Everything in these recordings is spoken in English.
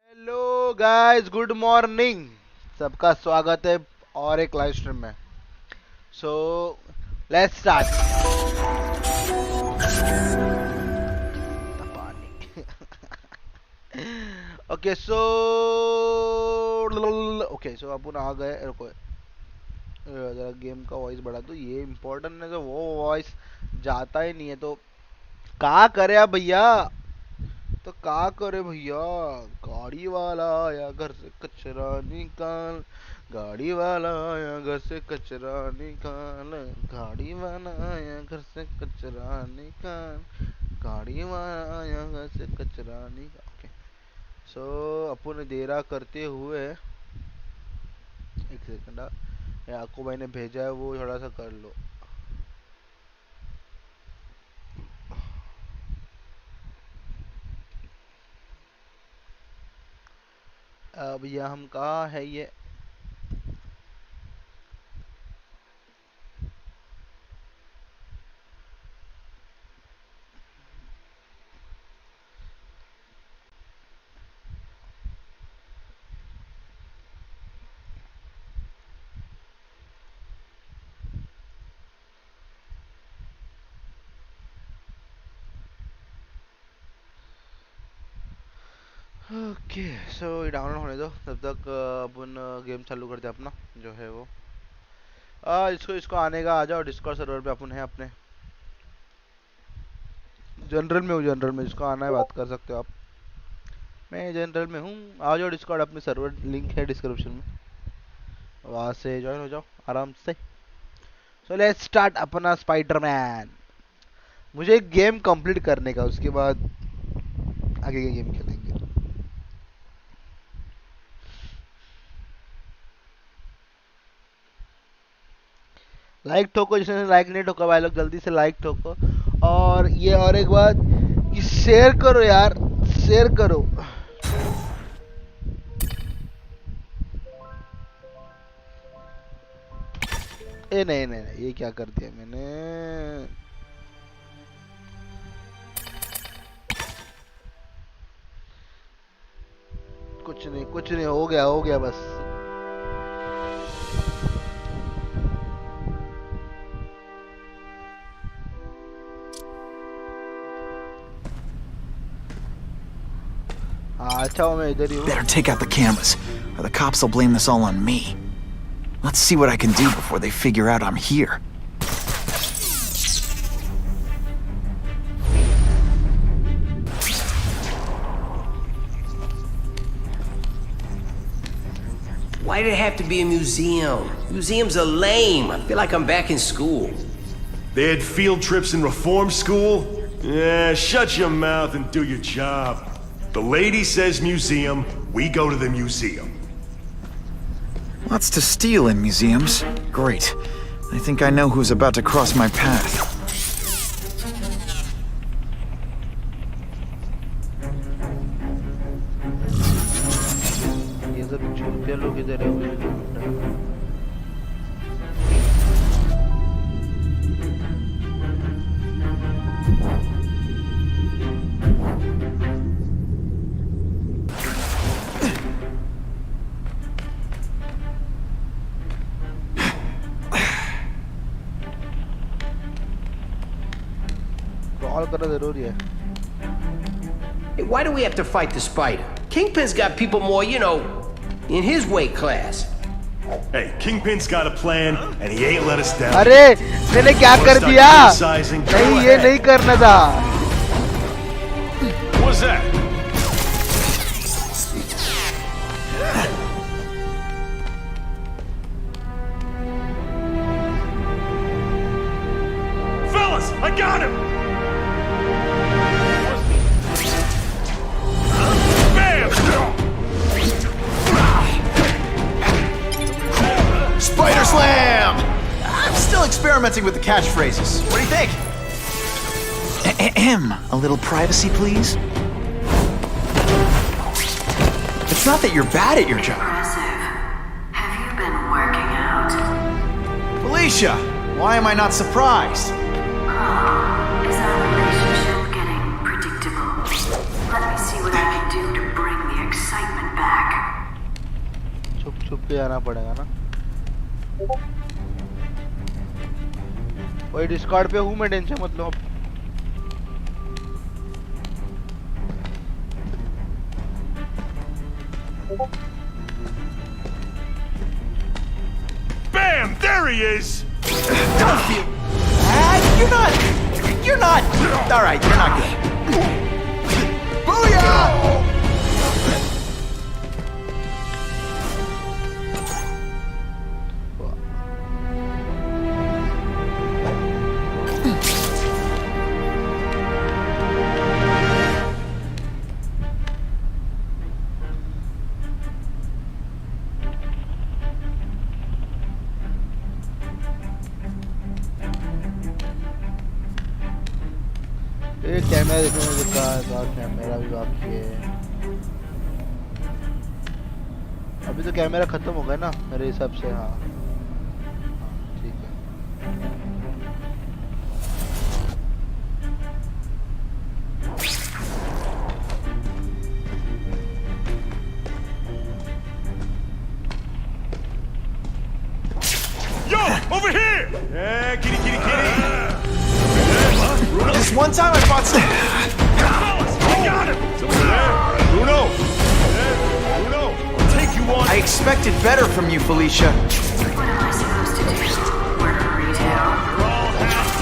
Hello guys, good morning. सबका स्वागत है और एक लाइव स्ट्रीम में। So let's start. Okay so अपन आ गए। रुको जरा गेम का वॉइस बढ़ा दो, ये इम्पोर्टेंट है। तो वो वॉइस जाता ही नहीं है तो क्या करे अब भैया, तो क्या करे भैया। गाड़ी वाला आया घर से कचरा निकाल, गाड़ी वाला आया घर से कचरा निकाल, गाड़ी वाला आया घर से कचरा निकाल, गाड़ी वाला आया घर से कचरा निकाल। ओके सो अपन देरा करते हुए एक सेकंड, आपको भाई ने भेजा है वो थोड़ा सा कर लो। भैया हम कहाँ है ये। ओके सो ये डाउनलोड होने दो, तब तक अपन गेम चालू करते हैं अपना जो है वो। इसको इसको आने का आ जाओ डिस्कॉर्ड सर्वर पे। अपन है अपने जनरल में हूँ, जनरल में जिसको आना है बात कर सकते हो आप। मैं जनरल में हूँ, आ जाओ डिस्कॉर्ड, अपने सर्वर लिंक है डिस्क्रिप्शन में, वहाँ से ज्वाइन हो जाओ आराम से। सो लेट्स स्टार्ट अपना स्पाइडरमैन। मुझे एक गेम कंप्लीट करने का, उसके बाद आगे के गेम खेलेंगे। लाइक ठोको, जिसने लाइक नहीं ठोका भाई लोग जल्दी से लाइक ठोको। और ये और एक बात कि शेयर करो यार, शेयर करो। ए नहीं नहीं नहीं, ये क्या कर दिया मैंने। कुछ नहीं, हो गया बस। हाँ अच्छा हो, मैं इधर ही हूँ। Better take out the cameras, or the cops will blame this all on me. Let's see what I can do before they figure out I'm here. Why did it have to be a museum? Museums are lame. I feel like I'm back in school. They had field trips in reform school? Yeah, shut your mouth and do your job. The lady says museum, we go to the museum. Lots to steal in museums. Great. I think I know who's about to cross my path. ये सब चूतिया लोग इधर है, मुझे नहीं पता। Hey, why do we have to fight the spider? Kingpin's got people more, you know, in his weight class. Hey, Kingpin's got a plan, and he ain't let us down. अरे मैंने क्या कर दिया? नहीं, ये नहीं करना था। What's that? Fellas, I got him! Spider Slam! I'm still experimenting with the catchphrases. What do you think? A little privacy, please? It's not that you're bad at your job. Impressive. Have you been working out? Felicia, why am I not surprised? Oh, is that के जाना पड़ेगा ना। वही Discord पे हूँ मैं, tension मत लो अब। Bam! There he is! Don't feel. You're not. You're not. All right, you're not good. Booyah! ये कैमरा देखो, मुझे कहा कैमरा भी बाकी है। अभी तो कैमरा खत्म हो गया ना मेरे हिसाब से। हाँ ठीक है। Yo! Over here! Yeah, kitty, kitty, kitty! This one time I fought some. Fellas, we got him! Someone there? Bruno! Yeah, Bruno! I'll take you on. I expected better from you, Felicia. What am I supposed to do? Work retail?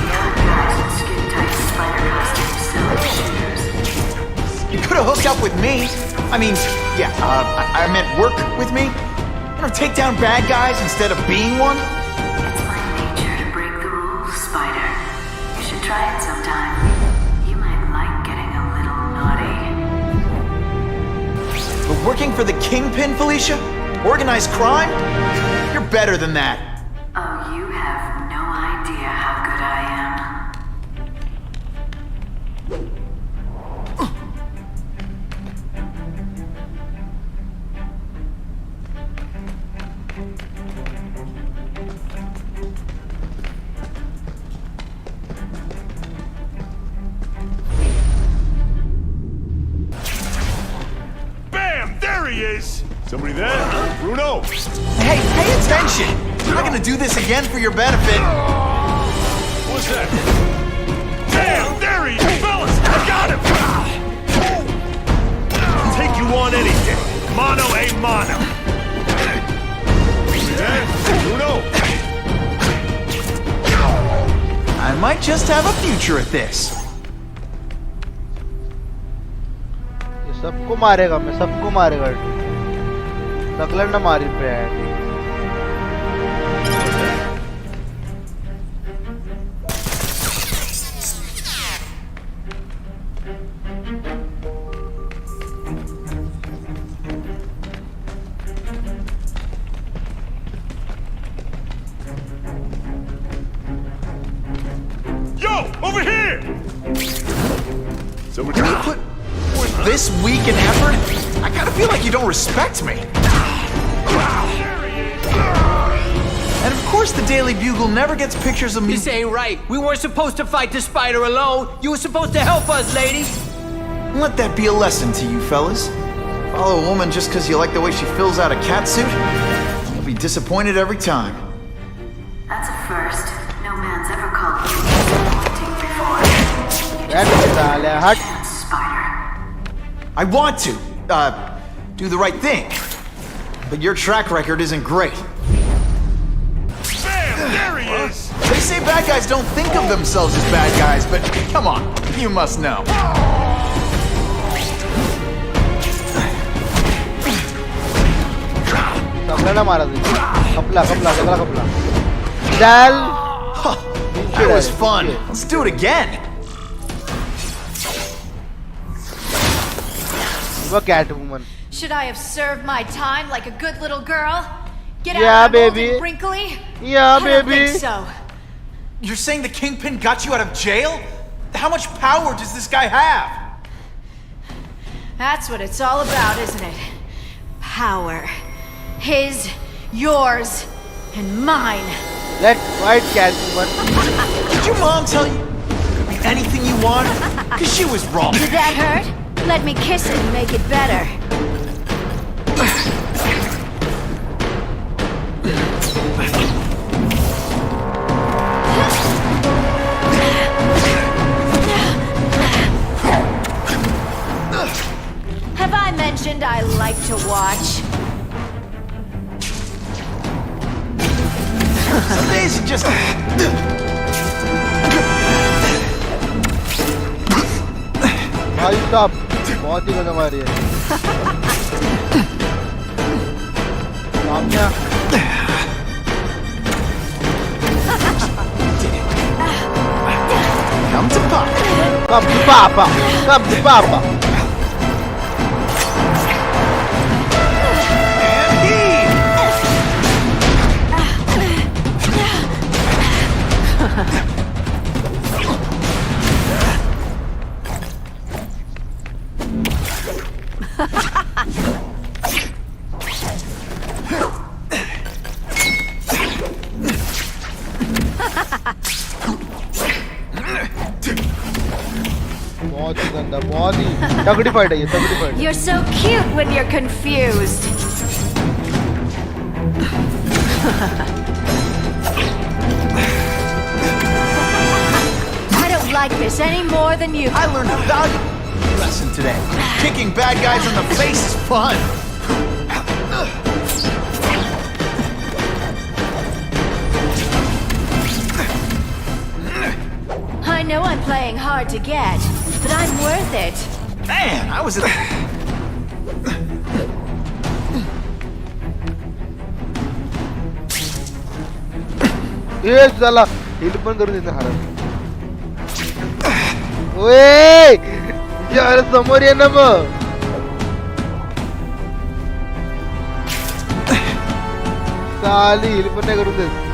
Cut guys in skin-tight spider costumes selling shooters. You could have hooked up with me. I mean, yeah, I meant work with me. You know, take down bad guys instead of being one. It's my nature to break the rules, Spider. You should try it sometime. You might like getting a little naughty. But working for the Kingpin, Felicia? Organized crime? You're better than that. Oh, you have no idea how good I am. Bam! There he is! Somebody there? Bruno! Hey, pay attention! I'm not gonna do this again for your benefit. What's that? Damn! There he is! Fellas! I got him! I'll take you on any day. Mono a mono. Yeah? Bruno! I might just have a future at this. ये सबको मारेगा, मैं सबको मारेगा। सकलर ना मारी पे है। Yo! Over here! Someone You put forth this week in effort? I gotta feel like you don't respect me. And of course the Daily Bugle never gets pictures of me. This ain't right. We weren't supposed to fight the spider alone. You were supposed to help us, lady. Let that be a lesson to you, fellas. Follow a woman just because you like the way she fills out a catsuit? You'll be disappointed every time. That's a first. No man's ever called you disappointing before. You यार साले हट। just Spider. I want to, do the right thing. But your track record isn't great. Bam! There he is! They say bad guys don't think of themselves as bad guys, but come on, you must know. सकलर ना मारा तुझे। कपला कपला सकला कपला। डाल। That was fun. Let's do it again. वो Catwoman. Should I have served my time like a good little girl? Get Yeah, out of baby. and wrinkly? Yeah, I don't baby. think so. You're saying the Kingpin got you out of jail? How much power does this guy have? That's what it's all about, isn't it? Power. His, yours, and mine. Let's fight cat woman। Did your mom tell you could be anything you want? Because she was wrong. Did that hurt? Let me kiss it and make it better. Have I mentioned I like to watch? Some days you just... भाई साहब बहुत ही गंदा मारी है सामने Come to Papa. come to papa come to papa And heave. बहुत ही गंदा बहुत ही तगड़ी फाइट है ये तगड़ी fight You're so cute when you're confused. I don't like this any more than you. I learned a valuable lesson today. Kicking bad guys in the face is fun. I know I'm playing hard to get, but I'm worth it. Man, I was at... ये साला हिल पण करून देते हरत ओए यार समोर ये ना मग साली हिल पण नाही करून देत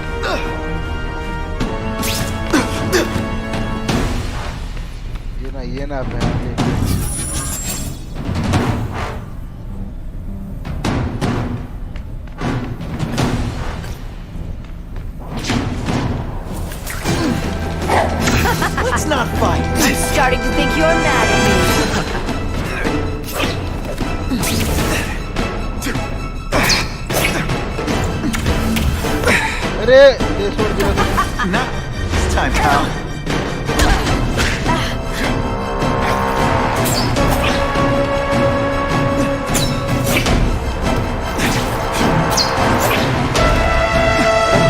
ये ना Let's not fight. I'm starting to think you're mad at me. अरे ये छोड़ दिया Not this time, pal.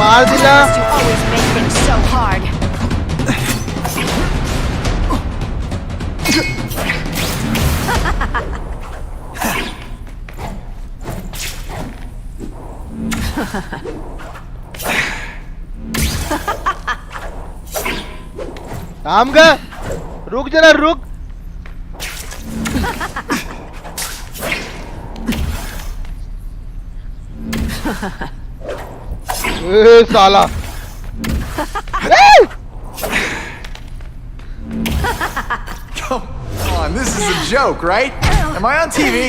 मार दिला You always make things so hard. काम का रुक जरा रुक ए साला Come on, this is a joke, right? Am I on TV?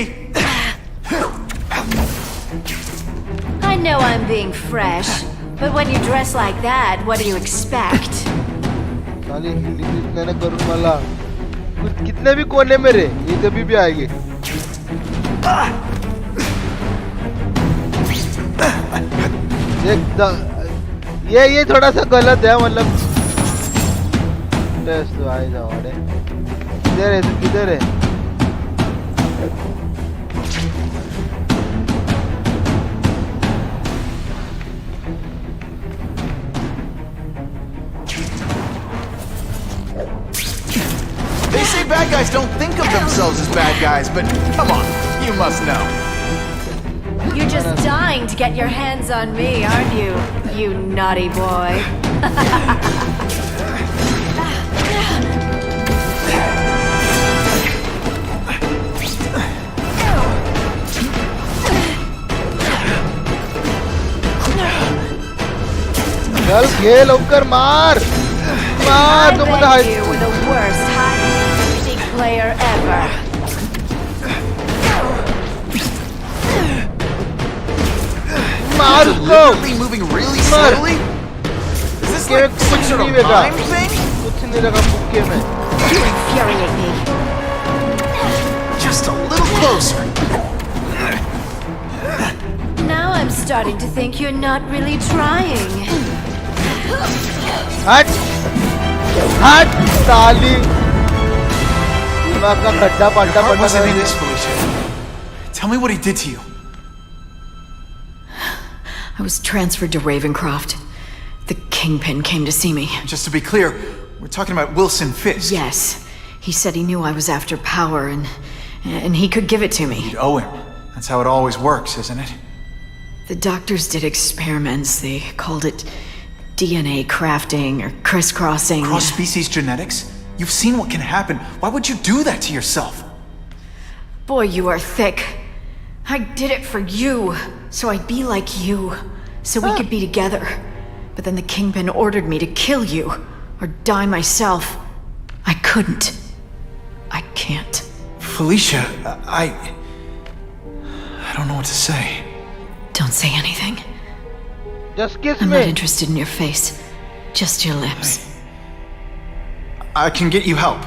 I know I'm being fresh, but when you dress like that, what do you expect? साली हिली इतने न करूँ मला कुछ कितने भी कोने में रे ये कभी भी आएगी ये थोड़ा सा गलत है मतलब टेस्ट तो आई जाओ अरे किधर है तू किधर है They say bad guys don't think of themselves as bad guys, but come on, you must know. You're just dying to get your hands on me, aren't you? You naughty boy. चल घे लवकर मार मार तो मुझे bet you were the worst hide-and-seek player ever. मार उसको Deliberately moving really slowly? Is this like some sort of mime thing? कुछ नहीं लगा मुक्के में You infuriate me. Just a little closer. Now I'm starting to think you're not really trying. हट हट साली दिमाग का खड्डा Your पलटा heart wasn't in पलटा this, Felicia. Tell me what he did to you. I was transferred to Ravencroft. The Kingpin came to see me. Just to be clear, we're talking about Wilson Fisk. Yes. He said he knew I was after power and he could give it to me. You'd owe him. That's how it always works, isn't it? The doctors did experiments. They called it DNA crafting or crisscrossing. Cross-species genetics? You've seen what can happen. Why would you do that to yourself? Boy, you are thick. I did it for you, so I'd be like you, so we could be together. But then the Kingpin ordered me to kill you, or die myself. I couldn't. I can't. Felicia, I don't know what to say. Don't say anything. Just kiss I'm not me. interested in your face, just your lips. I can get you help.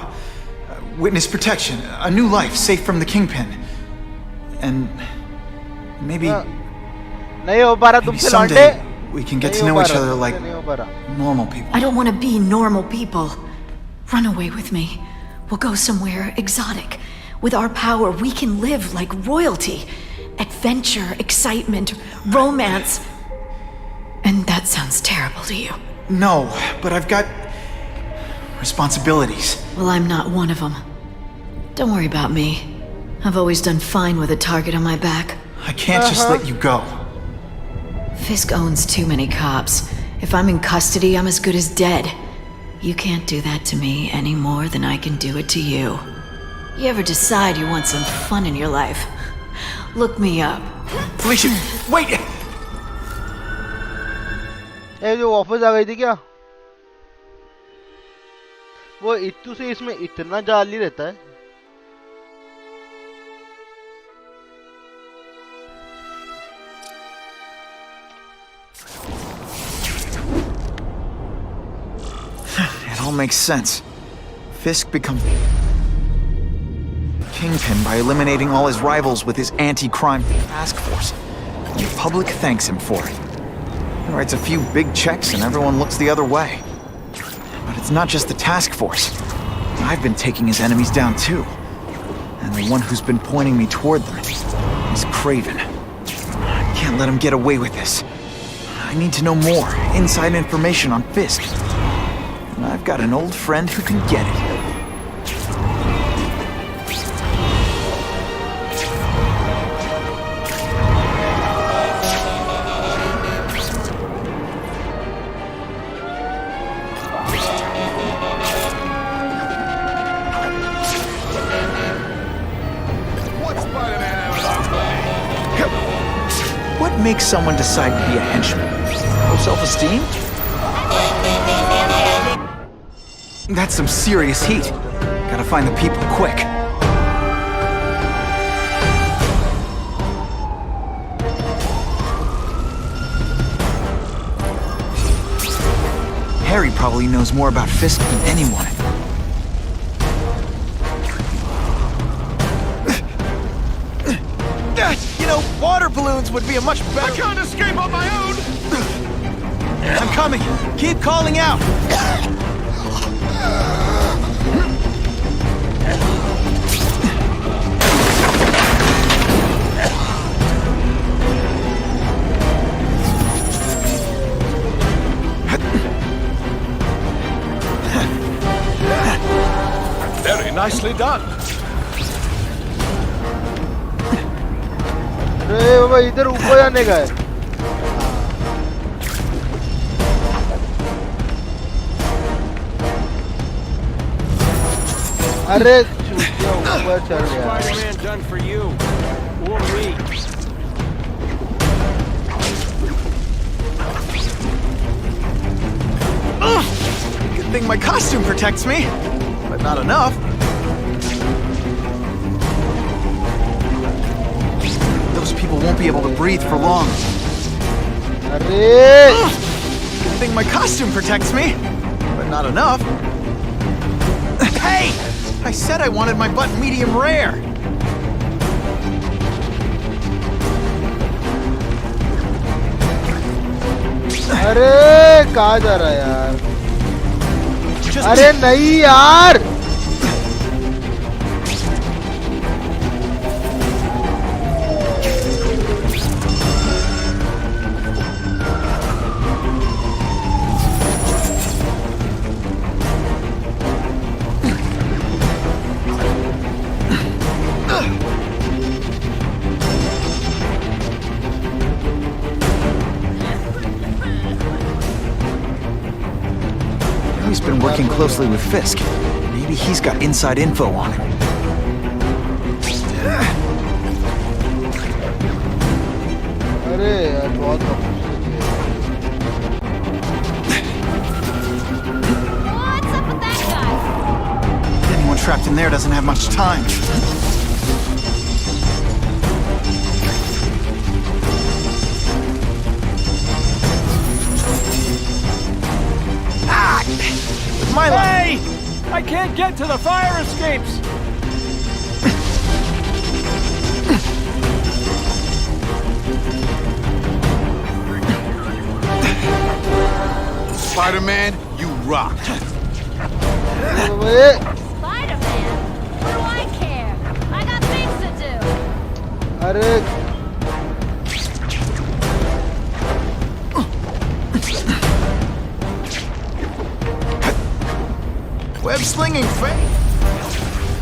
Witness protection, a new life safe from the Kingpin. And maybe नहीं हो पा रहा तुमसे लौंडे someday we can get नहीं to हो know पा each रहा, other तुमसे like नहीं हो पा रहा. normal people. I don't want to be normal people. Run away with me. We'll go somewhere exotic. With our power, we can live like royalty. Adventure, excitement, romance. And that sounds terrible to you. No, but I've got responsibilities. Well, I'm not one of them. Don't worry about me. I've always done fine with a target on my back. I can't just let you go. Fisk owns too many cops. If I'm in custody, I'm as good as dead. You can't do that to me any more than I can do it to you. You ever decide you want some fun in your life? Look me up. Felicia, wait! ये जो वापस आ गई थी क्या वो इत्तू से इसमें इतना जाली रहता है It all makes sense. Fisk becomes Kingpin by eliminating all his rivals with his anti-crime task force. And the public thanks him for it. He writes a few big checks and everyone looks the other way. But it's not just the task force. I've been taking his enemies down too. And the one who's been pointing me toward them is Craven. I can't let him get away with this. I need to know more, inside information on Fisk. And I've got an old friend who can get it. What makes someone decide to be a henchman? Low self-esteem? That's some serious heat. Gotta find the people quick. Harry probably knows more about Fisk than anyone. You know, water balloons would be a much better... I can't escape on my own! I'm coming! Keep calling out! Very nicely done. अरे बाबा इधर ऊपर जाने का है अरे चूतिया ऊपर चल गया Spider-Man done for you. Or me. Good thing my costume protects me, but not enough. Those people won't be able to breathe for long. अरे Good thing my costume protects me, but not enough. Hey! I said I wanted my butt medium rare. अरे कहाँ जा रहा है यार? अरे नहीं यार, He's been working closely with Fisk. Maybe he's got inside info on him. अरे यार बहुत What's up with that guy? Anyone trapped in there doesn't have much time. My luck. Hey! I can't get to the fire escapes! Spider-Man, you rock. Wait. Spider-Man? What do I care? I got things to do. अरे Web slinging fake.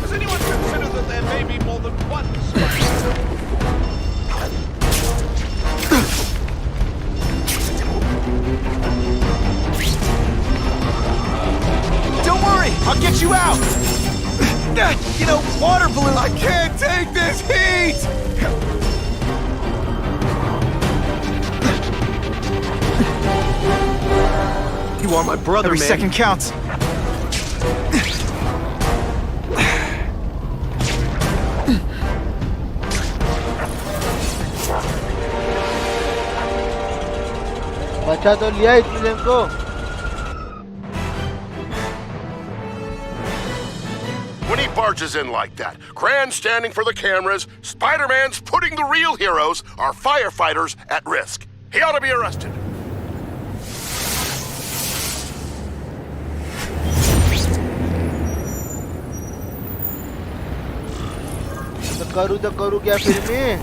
Does anyone consider that there may be more than one Spider-Man? Don't worry, I'll get you out. You know, water balloon. I can't take this heat. You are my brother, Every man. second counts. बचा तो लिया इतने दिन को। When he barges in like that, grandstanding for the cameras, Spider-Man's putting the real heroes, our firefighters, at risk. He ought to be arrested. तो करूँ क्या फिर में?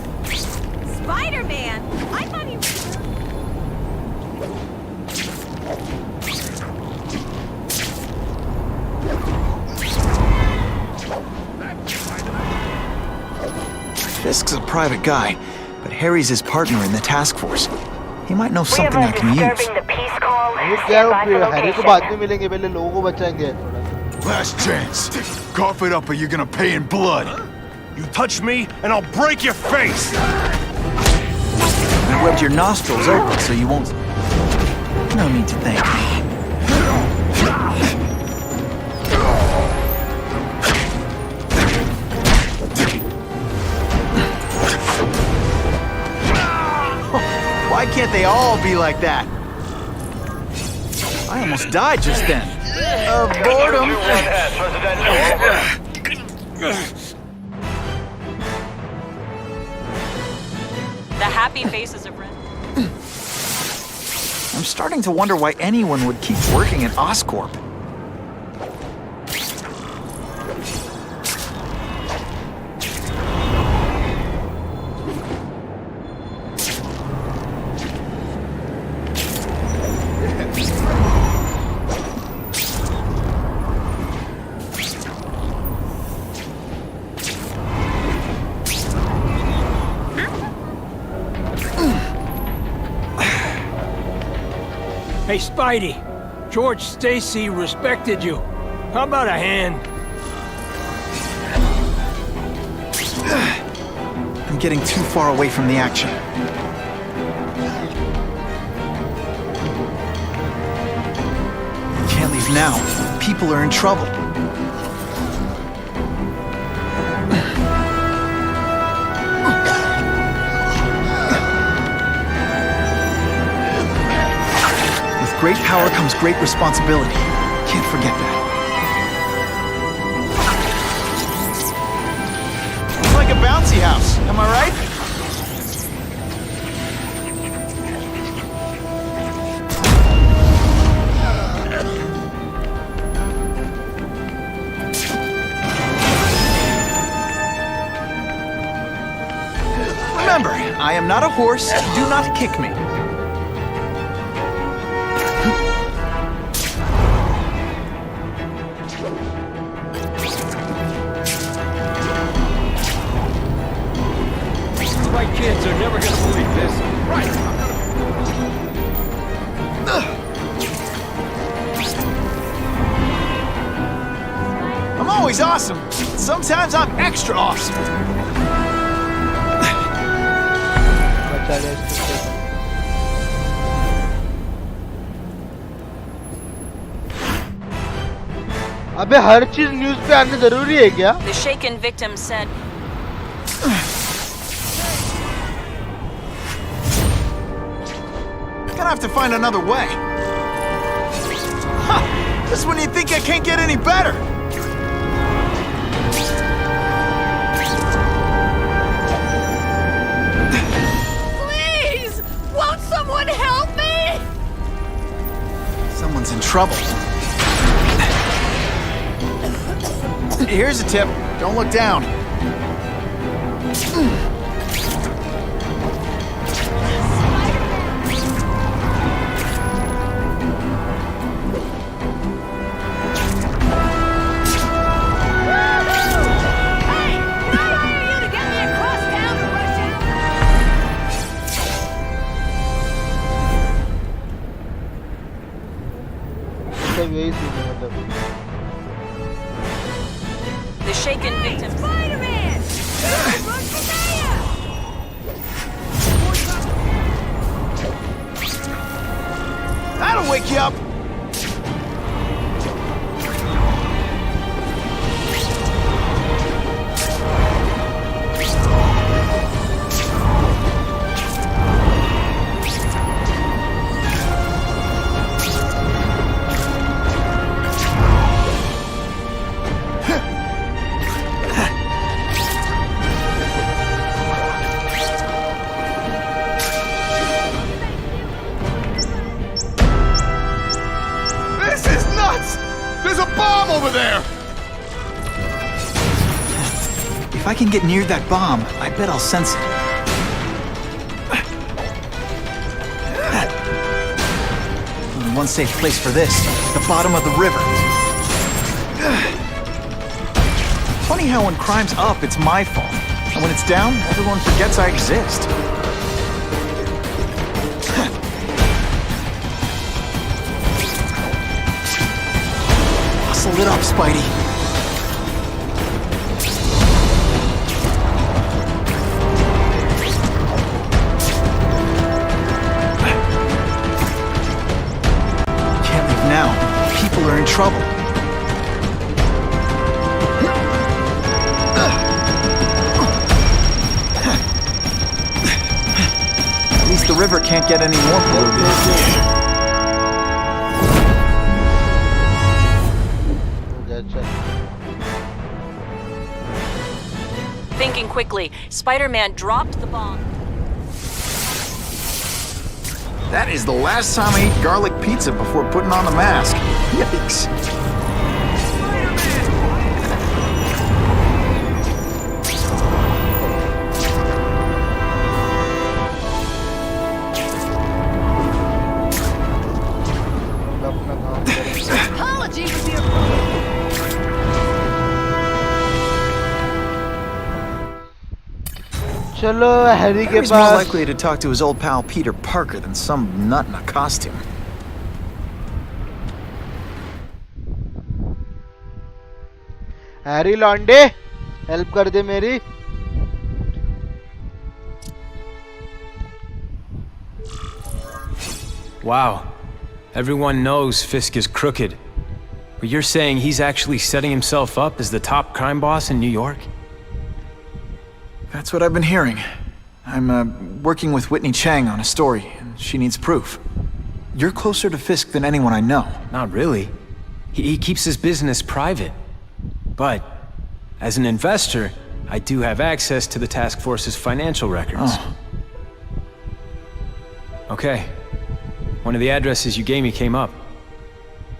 Spider-Man? I thought he was... Fisk's a private guy, but Harry's his partner in the task force. He might know something I can use. ये क्या Harry को बाद में मिलेंगे, पहले लोगों को बचाएंगे। Last chance. Cough it up or you're gonna pay in blood. You touch me, and I'll break your face! I rubbed your nostrils open so you won't... No need to thank me. Why can't they all be like that? I almost died just then. Boredom. The happy faces of Ren. I'm starting to wonder why anyone would keep working at Oscorp. Hey, Spidey. George Stacy respected you. How about a hand? I'm getting too far away from the action. Can't leave now. People are in trouble. With great power comes great responsibility. Can't forget that. It's like a bouncy house, am I right? remember, I am not a horse. Do not kick me. My kids are never gonna believe this. Right. I'm always awesome. Sometimes I'm extra awesome. बचा ले इसको। अबे हर चीज news पे आने जरूरी है क्या? The shaken victim said, Gonna have to find another way. Ha! Just when you think I can't get any better. Please! Won't someone help me? Someone's in trouble. Here's a tip. Don't look down. यही scene है मतलब। the shaken victim said, Spider-Man! That'll wake you up. Over there! If I can get near that bomb, I bet I'll sense it. Only one safe place for this, the bottom of the river. Funny how when crime's up, it's my fault. And when it's down, everyone forgets I exist. Hustle it up, Spidey. Can't leave now. People are in trouble. At least the river can't get any more polluted. Thinking quickly, Spider-Man dropped the bomb. That is the last time I ate garlic pizza before putting on the mask. Yikes. Apology would be appropriate. चलो Harry के Harry's more pass likely to talk to his old pal Peter Parker than some nut in a costume. Harry लॉन्डे help कर दे मेरी। Wow. Everyone knows Fisk is crooked. But you're saying he's actually setting himself up as the top crime boss in New York? That's what I've been hearing. I'm working with Whitney Chang on a story, and she needs proof. You're closer to Fisk than anyone I know. Not really. He keeps his business private. But, as an investor, I do have access to the task force's financial records. Oh. Okay. One of the addresses you gave me came up.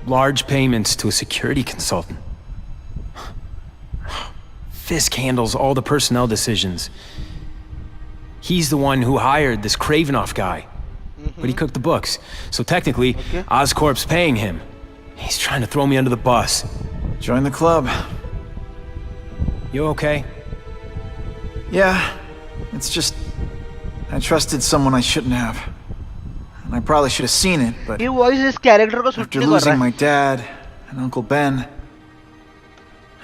Large payments to a security consultant. Fisk handles all the personnel decisions. He's the one who hired this Kravinoff guy. But he cooked the books. So technically, Oscorp's paying him. He's trying to throw me under the bus. Join the club. You okay? Yeah, it's just... I trusted someone I shouldn't have. And I probably should have seen it, but... ये voice इस character को suit after नहीं कर losing रहा my dad and Uncle Ben,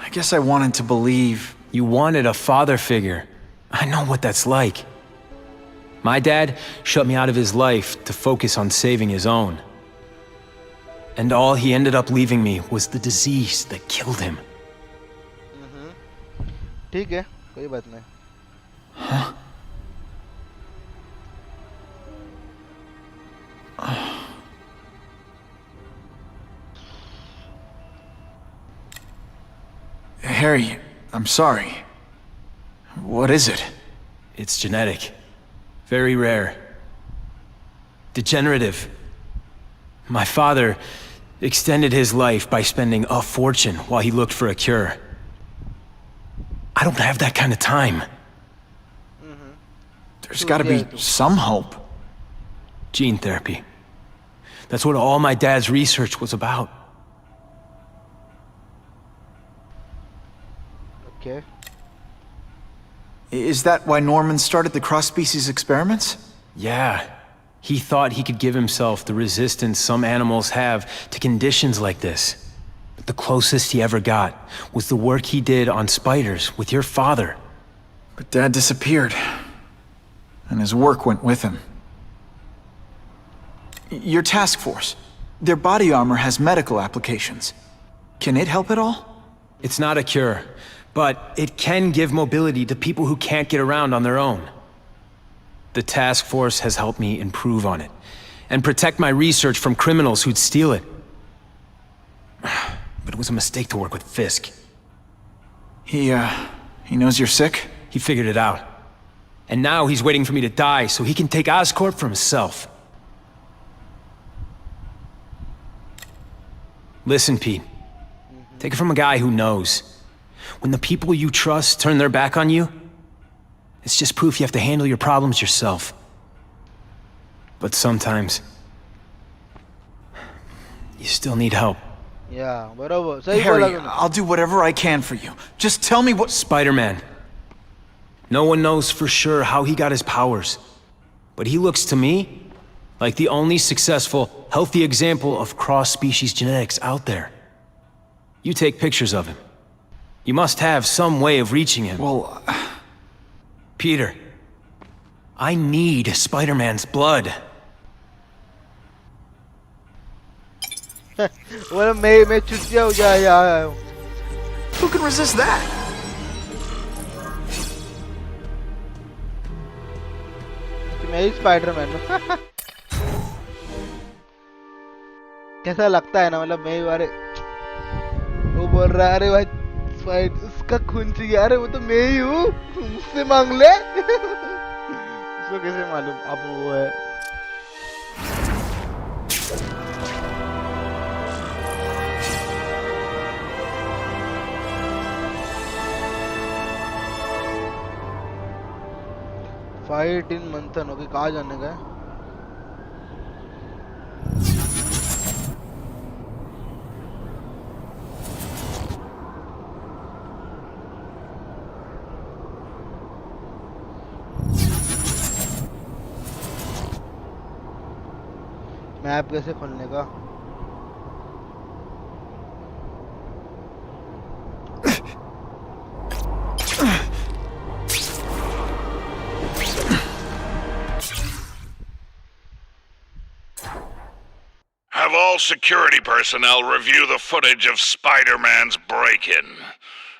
I guess I wanted to believe. You wanted a father figure. I know what that's like. My dad shut me out of his life to focus on saving his own. And all he ended up leaving me was the disease that killed him. ठीक है कोई बात नहीं Huh? Harry, I'm sorry. What is it? It's genetic. Very rare. Degenerative. My father extended his life by spending a fortune while he looked for a cure. I don't have that kind of time. There's gotta be some hope. Gene therapy. That's what all my dad's research was about. Okay. Is that why Norman started the cross-species experiments? Yeah. He thought he could give himself the resistance some animals have to conditions like this. But the closest he ever got was the work he did on spiders with your father. But Dad disappeared. And his work went with him. Your task force. Their body armor has medical applications. Can it help at all? It's not a cure, but it can give mobility to people who can't get around on their own. The task force has helped me improve on it, and protect my research from criminals who'd steal it. But it was a mistake to work with Fisk. He knows you're sick? He figured it out. And now he's waiting for me to die so he can take Oscorp for himself. Listen, Pete. Take it from a guy who knows. When the people you trust turn their back on you, it's just proof you have to handle your problems yourself. But sometimes, you still need help. Yeah, बराबर सही Harry, बोला तूने I'll do whatever I can for you. Just tell me what... Spider-Man. No one knows for sure how he got his powers. But he looks to me like the only successful, healthy example of cross-species genetics out there. You take pictures of him. You must have some way of reaching him. Well... Peter, I need Spider-Man's blood. बोला मैं चुटिया हो जाए यार Who can resist that? मैं ही Spiderman हूँ कैसा लगता है ना मतलब मैं ही बारे वो बोल रहा है अरे भाई फाइट उसका खून चाहिए अरे वो तो मैं ही हूँ मुझसे मांग ले उसको कैसे मालूम अब वो है फाइट इन मंथन ओके कहाँ जाने का है मैप कैसे खोलने का Have all security personnel review the footage of Spider-Man's break-in.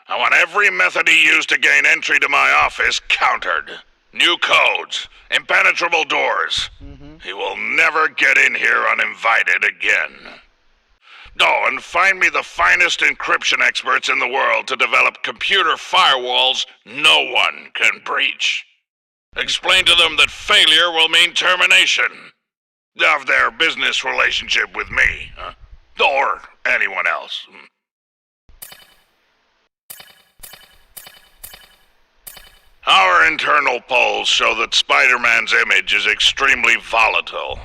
I want every method he used to gain entry to my office countered. New codes, impenetrable doors. He will never get in here uninvited again. Oh, and find me the finest encryption experts in the world to develop computer firewalls no one can breach. Explain to them that failure will mean termination of their business relationship with me, or anyone else. Our internal polls show that Spider-Man's image is extremely volatile.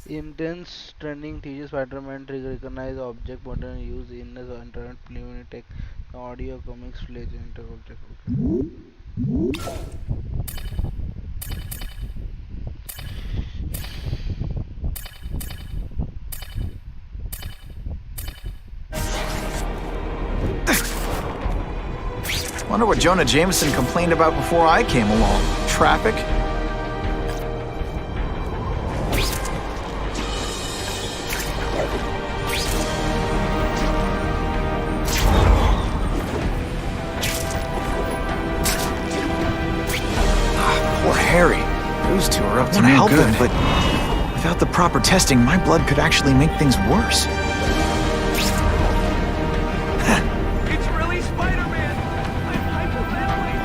Intense training teaches Spider-Man to recognize object pattern used in the internet film tech audio comics flash enter object. Wonder what Jonah Jameson complained about before I came along. Traffic? Poor Harry. Those two are up to no help him, but without the proper testing, my blood could actually make things worse. It's really Spider-Man!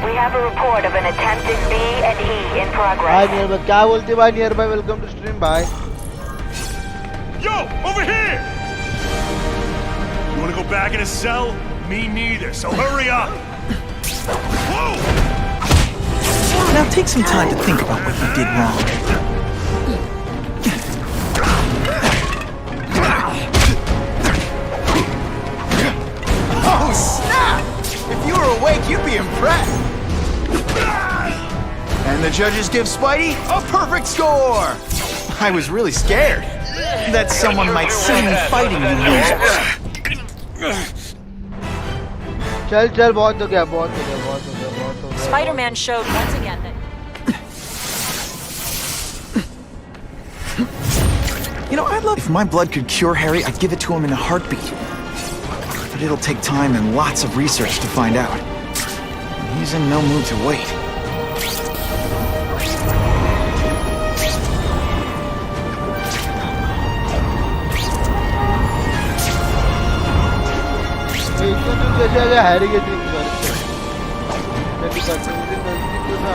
We have a report of an attempted B and E in Hi progress. nearby, क्या बोलती है भाई nearby? Welcome to stream, bye. Yo, over here! You wanna go back in a cell? Me neither, so hurry up! Whoa! Now take some time to think about what you did wrong. Oh, snap! If you were awake, you'd be impressed. And the judges give Spidey a perfect score! I was really scared that someone might see me fighting you losers. चल चल बहुत हो गया बहुत हो गया बहुत हो गया बहुत हो गया. Spider-Man showed once again that You know, I'd love if my blood could cure Harry, I'd give it to him in a heartbeat. But it'll take time and lots of research to find out. And he's in no mood to wait. कैसे आ गया Harry के dream पर मैं भी करता हूँ मुझे नजदीक तो था.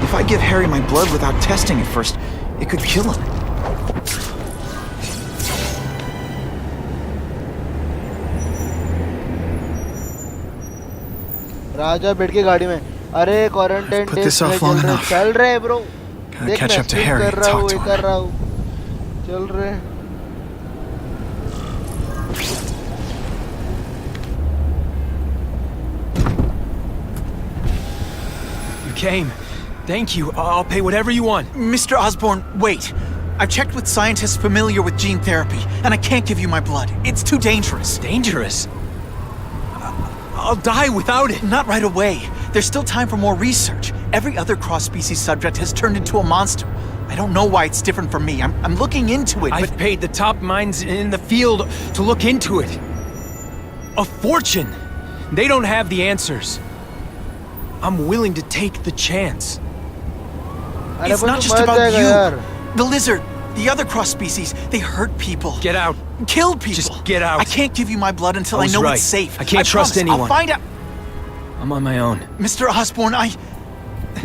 If I give Harry my blood without testing it first, it could kill him. राजा बैठ के गाड़ी में. अरे quarantine Put this off long enough. चल रहे bro. Gotta catch up to Harry and talk to him. कर रहा हूँ चल रहे. You came. Thank you. I'll pay whatever you want. Mr. Osborn, wait. I've checked with scientists familiar with gene therapy, and I can't give you my blood. It's too dangerous. Dangerous? I'll die without it. Not right away. There's still time for more research. Every other cross-species subject has turned into a monster. I don't know why it's different from me. I'm looking into it, I've paid the top minds in the field to look into it. A fortune. They don't have the answers. I'm willing to take the chance. It's not just about you. The lizard, the other cross-species, they hurt people. Get out. Kill people. Just get out. I can't give you my blood until I know right. it's safe. I can't trust promise. anyone. I'll find out. I'm on my own. Mr. Osborn,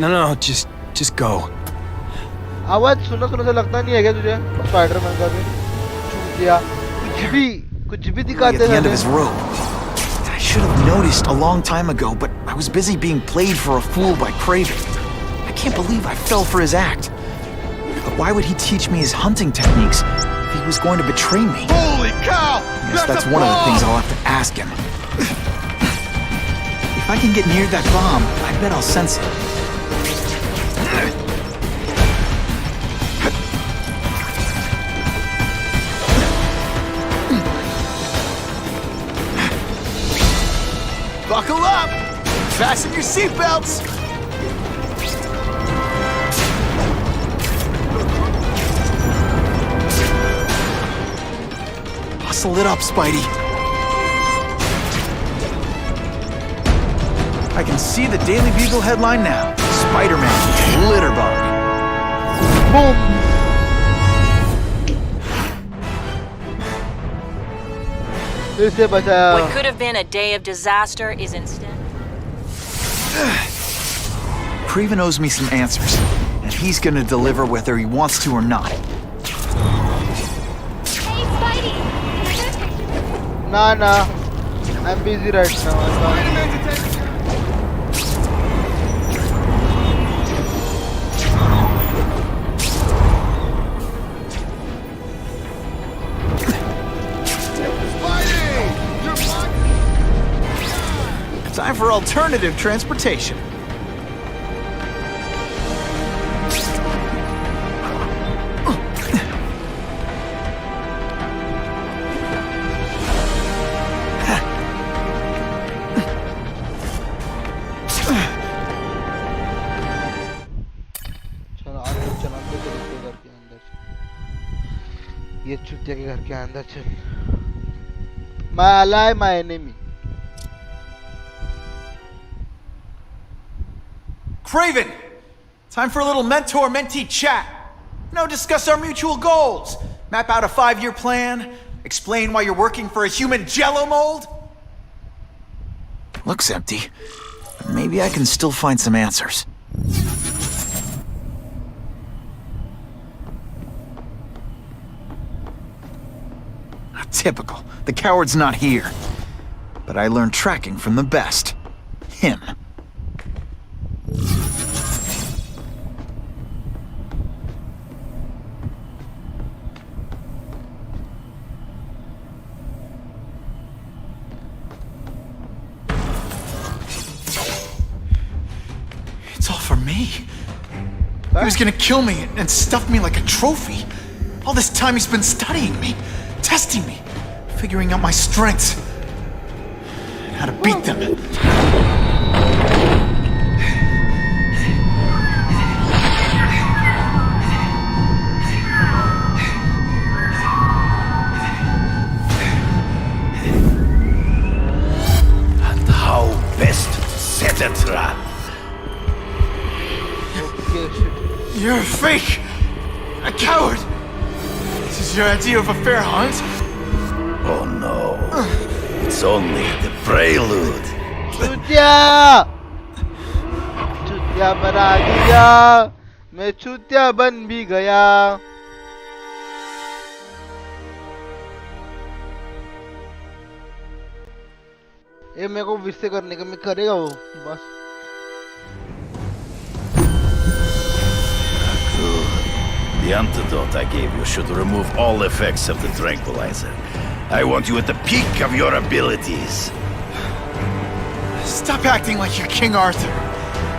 No, just Just go. आवाज सुना सुना सा लगता नहीं है क्या तुझे Spiderman का भी चूतिया कुछ भी At दिखाते the end of हैं his rope. I should have noticed a long time ago, but I was busy being played for a fool by Craven. I can't believe I fell for his act. But why would he teach me his hunting techniques if he was going to betray me? Holy cow! I guess that's one of the things I'll have to ask him. If I can get near that bomb, I bet I'll sense it. Buckle up! Fasten your seatbelts! Hustle it up, Spidey. I can see the Daily Bugle headline now. Spider-Man, litterbug. Boom. फिर से बचाया What could have been a day of disaster is instead. Craven owes me some answers, and he's gonna deliver whether he wants to or not. Hey, Spidey! Nah, I'm busy right now. Time for alternative transportation. ये चुतिया के घर के अंदर चल My ally, my enemy. Craven! Time for a little mentor-mentee chat. Discuss our mutual goals. Map out a 5-year plan. Explain why you're working for a human jello mold. Looks empty. But maybe I can still find some answers. Typical. The coward's not here. But I learned tracking from the best. Him. It's all for me. He was gonna kill me and stuff me like a trophy. All this time he's been studying me, testing me, figuring out my strengths, and how to beat them. And how best set a trap. You're a fake! A coward! This is your idea of a fair hunt? Oh no. It's only the prelude. चूतिया बना दिया मैं चूतिया बन भी गया ये मेरे को विश्व करने का मैं करेगा वो बस The antidote I gave you should remove all effects of the tranquilizer. I want you at the peak of your abilities. Stop acting like you're King Arthur.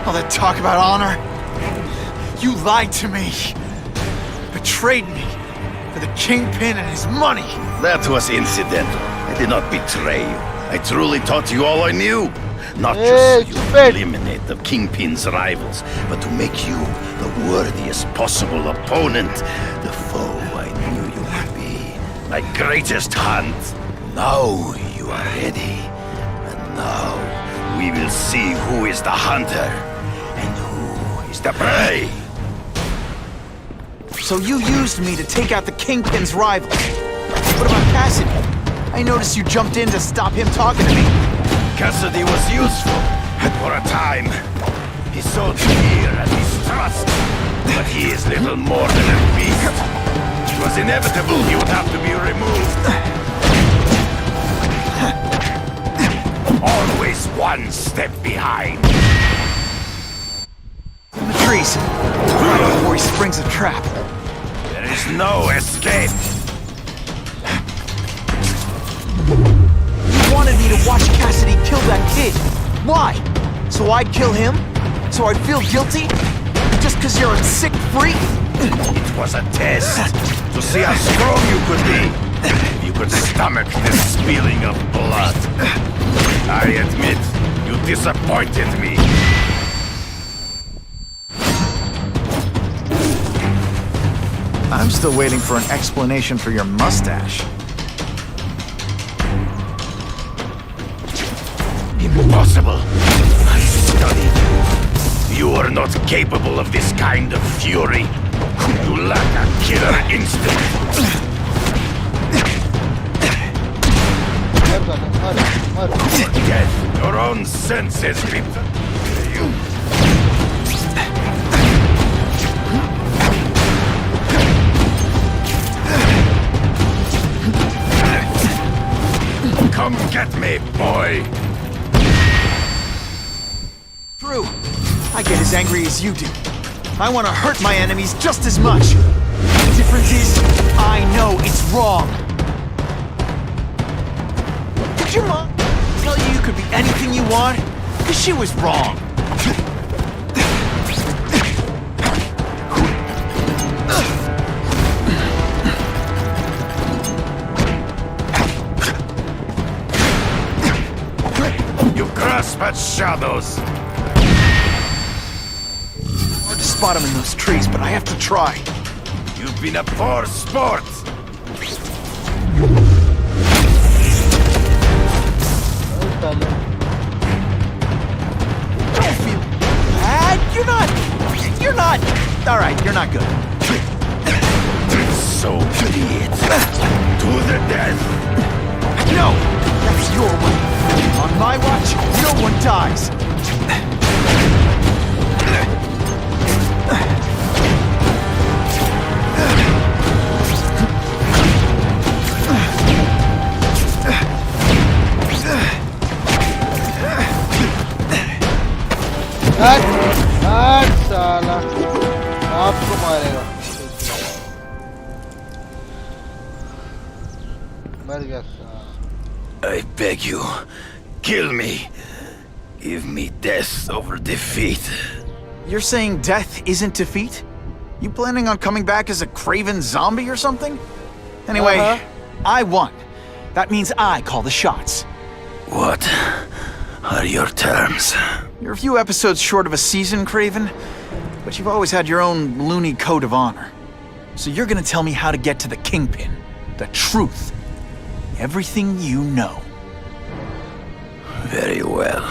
All that talk about honor. You lied to me. Betrayed me for the Kingpin and his money. That was incidental. I did not betray you. I truly taught you all I knew. Not just so you could eliminate the Kingpin's rivals, but to make you the worthiest possible opponent, the foe I knew you would be. My greatest hunt. Now you are ready. And now we will see who is the hunter and who is the prey. So you used me to take out the Kingpin's rivals. What about Cassidy? I noticed you jumped in to stop him talking to me. Cassidy was useful for a time. He sold fear and he struck. trust. But he is little more than a beast. It was inevitable he would have to be removed. Always one step behind. In the trees. Right before he springs a trap. There is no escape. You wanted me to watch Cassidy kill that kid. Why? So I'd kill him? So I'd feel guilty? Just because you're a sick freak? It was a test to see how strong you could be. If you could stomach this spilling of blood. I admit, you disappointed me. I'm still waiting for an explanation for your mustache. Impossible. I studied. You are not capable of this kind of fury. You lack a killer instinct. Forget your own senses, Peter. You. Come get me, boy. True. I get as angry as you do. I want to hurt my enemies just as much. The difference is, I know it's wrong. Did your mom tell you you could be anything you want? Because she was wrong. You grasp at shadows. Hard to spot him in those trees, but I have to try. You've been a poor sport. Don't feel bad. You're not. All right, you're not good. So be it. To the death. No, that's your way. On my watch, no one dies. साला आपको मारेगा मर गया I beg you, kill me. Give me death over defeat. You're saying death isn't defeat? You planning on coming back as a craven zombie or something? Anyway, I won. That means I call the shots. What are your terms? You're a few episodes short of a season, Craven, but you've always had your own loony code of honor. So you're gonna tell me how to get to the Kingpin, the truth, everything you know. Very well.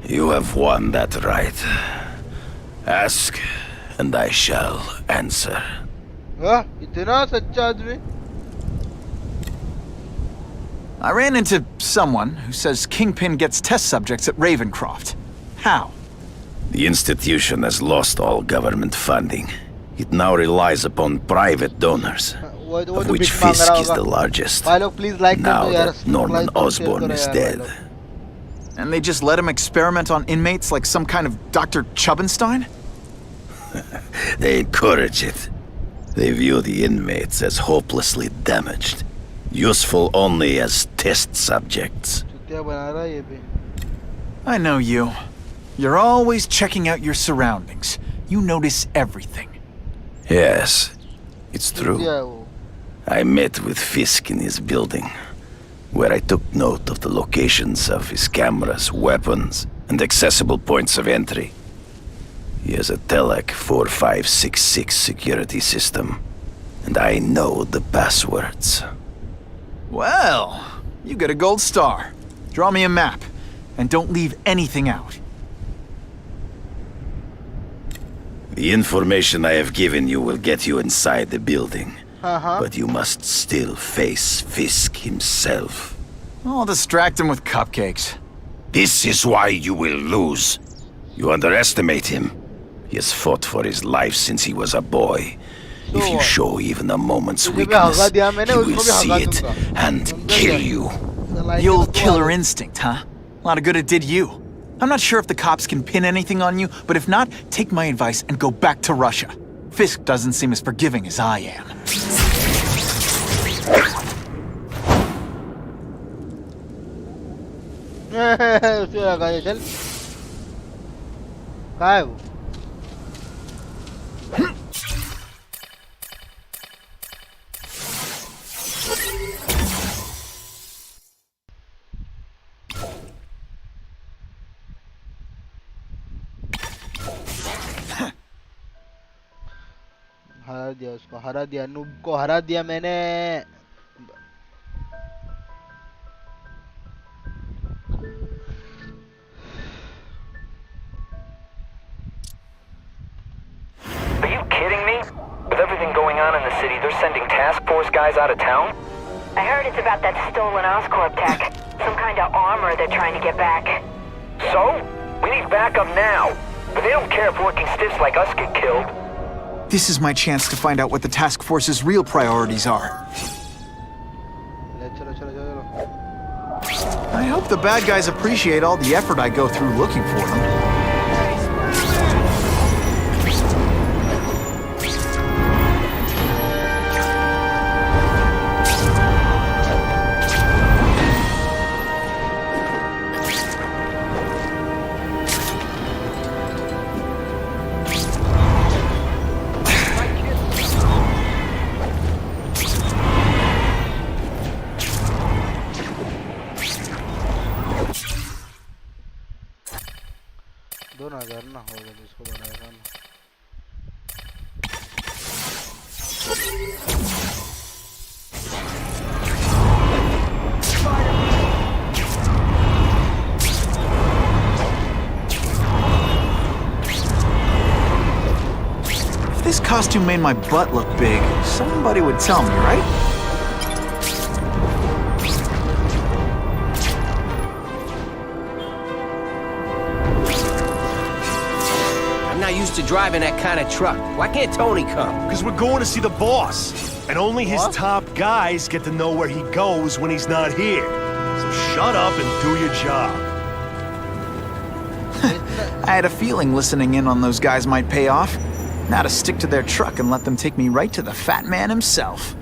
You have won that right. Ask, and I shall answer. इतना सच्चा आदमी I ran into someone who says Kingpin gets test subjects at Ravencroft. How? The institution has lost all government funding. It now relies upon private donors, of which Fisk is the largest. Now that Norman Osborn is dead. And they just let him experiment on inmates like some kind of Dr. Chubbenstein? They encourage it. They view the inmates as hopelessly damaged, useful only as test subjects. I know you. You're always checking out your surroundings. You notice everything. Yes, it's true. I met with Fisk in his building, where I took note of the locations of his cameras, weapons, and accessible points of entry. He has a Telec 4566 security system, and I know the passwords. Well, you get a gold star. Draw me a map, and don't leave anything out. The information I have given you will get you inside the building. But you must still face Fisk himself. I'll distract him with cupcakes. This is why you will lose. You underestimate him. He has fought for his life since he was a boy. If you show even a moment's तुझे भी weakness, हगा दिया मैंने, he उसको will भी see हगा it दूंगा. and समझा kill क्या? you. The old killer instinct, huh? A lot of good it did you. I'm not sure if the cops can pin anything on you, but if not, take my advice and go back to Russia. Fisk doesn't seem as forgiving as I am. उसे लगा दे चल. कहाँ है वो? हरा दिया उसको, हरा दिया, नूब को हरा दिया मैंने. Are you kidding me? With everything going on in the city, they're sending task force guys out of town? I heard it's about that stolen Oscorp tech. Some kind of armor they're trying to get back. So? We need backup now. But they don't care if working stiffs like us get killed. This is my chance to find out what the task force's real priorities are. चलो चलो चलो. I hope the bad guys appreciate all the effort I go through looking for them. ना होगा जिसको बनाएगा ना. If this costume made my butt look big, somebody would tell me, right? I'm not used to driving that kind of truck. Why can't Tony come? Because we're going to see the boss. And only his top guys get to know where he goes when he's not here. So shut up and do your job. I had a feeling listening in on those guys might pay off. Now to stick to their truck and let them take me right to the fat man himself.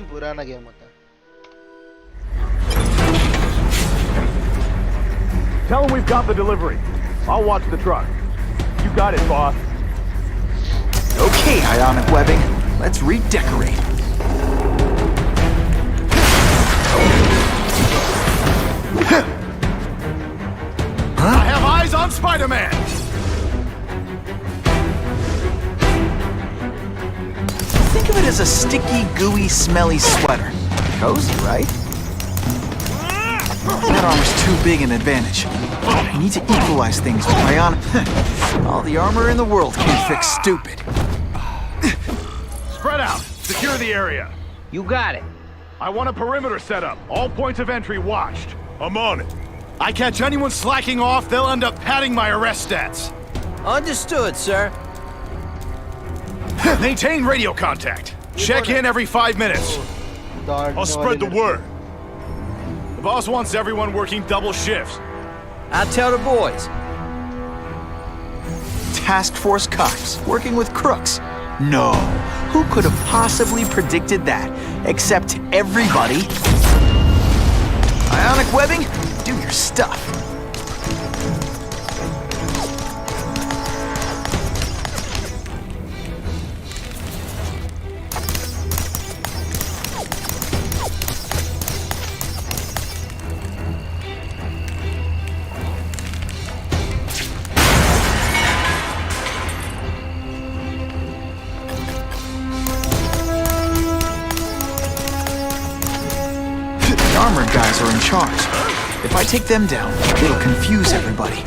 पुराना game होता है. Tell him we've got the delivery. I'll watch the truck. You got it, boss. Okay, ionic webbing. Let's redecorate. I have eyes on Spider-Man! Think of it as a sticky, gooey, smelly sweater. Cozy, right? That armor's too big an advantage. I need to equalize things with my all the armor in the world can't fix stupid. Spread out. Secure the area. You got it. I want a perimeter set up. All points of entry watched. I'm on it. I catch anyone slacking off, they'll end up padding my arrest stats. Understood, sir. Maintain radio contact. Check in every 5 minutes. I'll spread the word. The boss wants everyone working double shifts. I'll tell the boys. Task force cops working with crooks. No, who could have possibly predicted that? Except everybody. Ionic webbing, do your stuff. cars. If I take them down, it'll confuse everybody.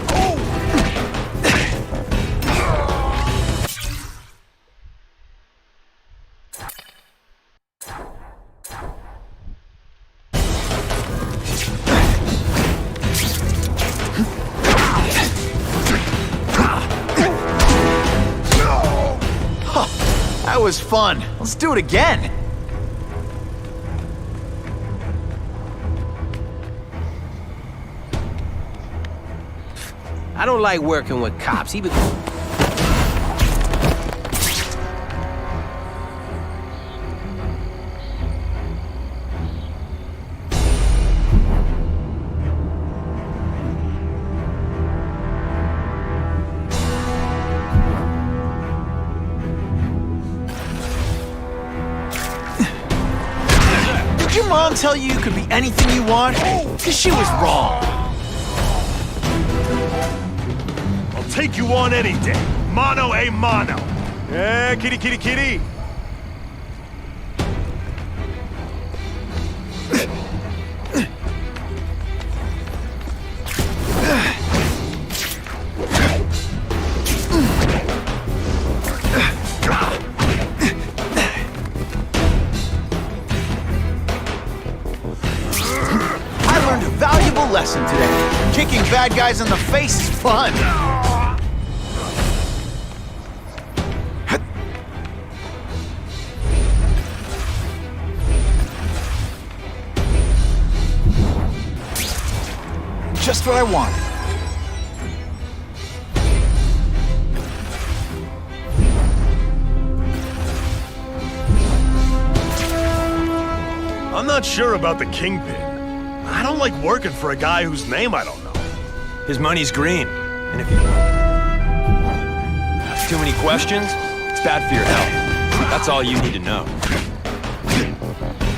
That was fun. Let's do it again. I don't like working with cops, even... Did your mom tell you you could be anything you want? Because she was wrong. Take you on any day. Mano a mano. Yeah, kitty, kitty, kitty. I learned a valuable lesson today. Kicking bad guys in the face is fun. Just what I wanted. I'm not sure about the Kingpin. I don't like working for a guy whose name I don't know. His money's green. And if you ask too many questions, it's bad for your health. That's all you need to know.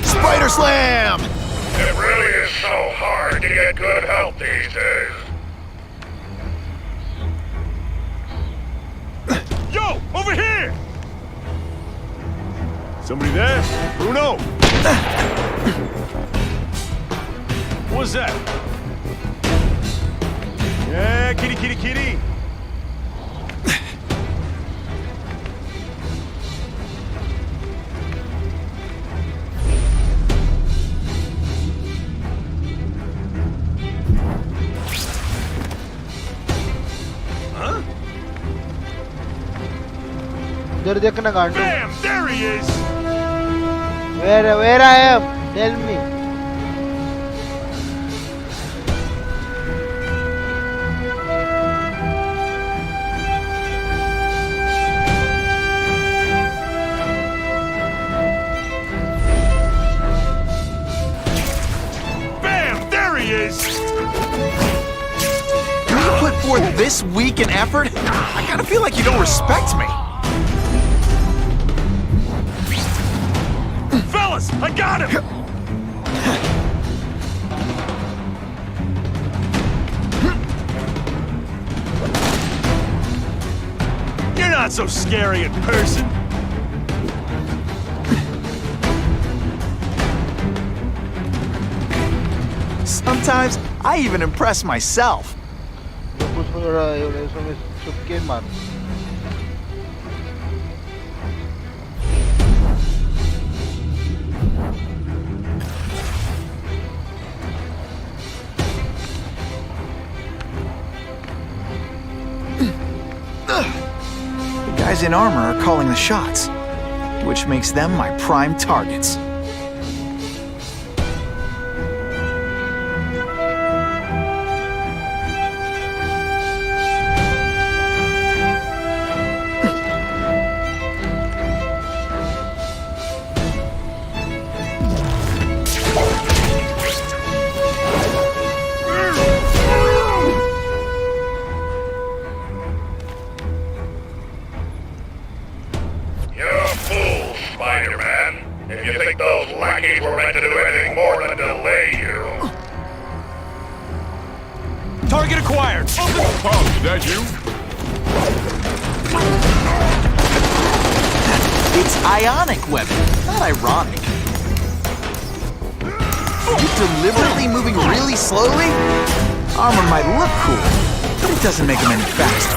Spider Slam! It really is so hard to get good help these days. Yo, over here! Somebody there? Bruno! What's that? Yeah, kitty, kitty, kitty. इधर देखना गांडू. Bam! There he is! Where I am? Tell me. Bam! There he is! You put forth this week in effort? I kinda feel like you don't respect me. Fellas, I got him! You're not so scary in person. Sometimes I even impress myself. The guys in armor are calling the shots, which makes them my prime targets. Target acquired. Oh, is that you? It's ionic weapon, not ironic. You deliberately moving really slowly? Armor might look cool, but it doesn't make him any faster.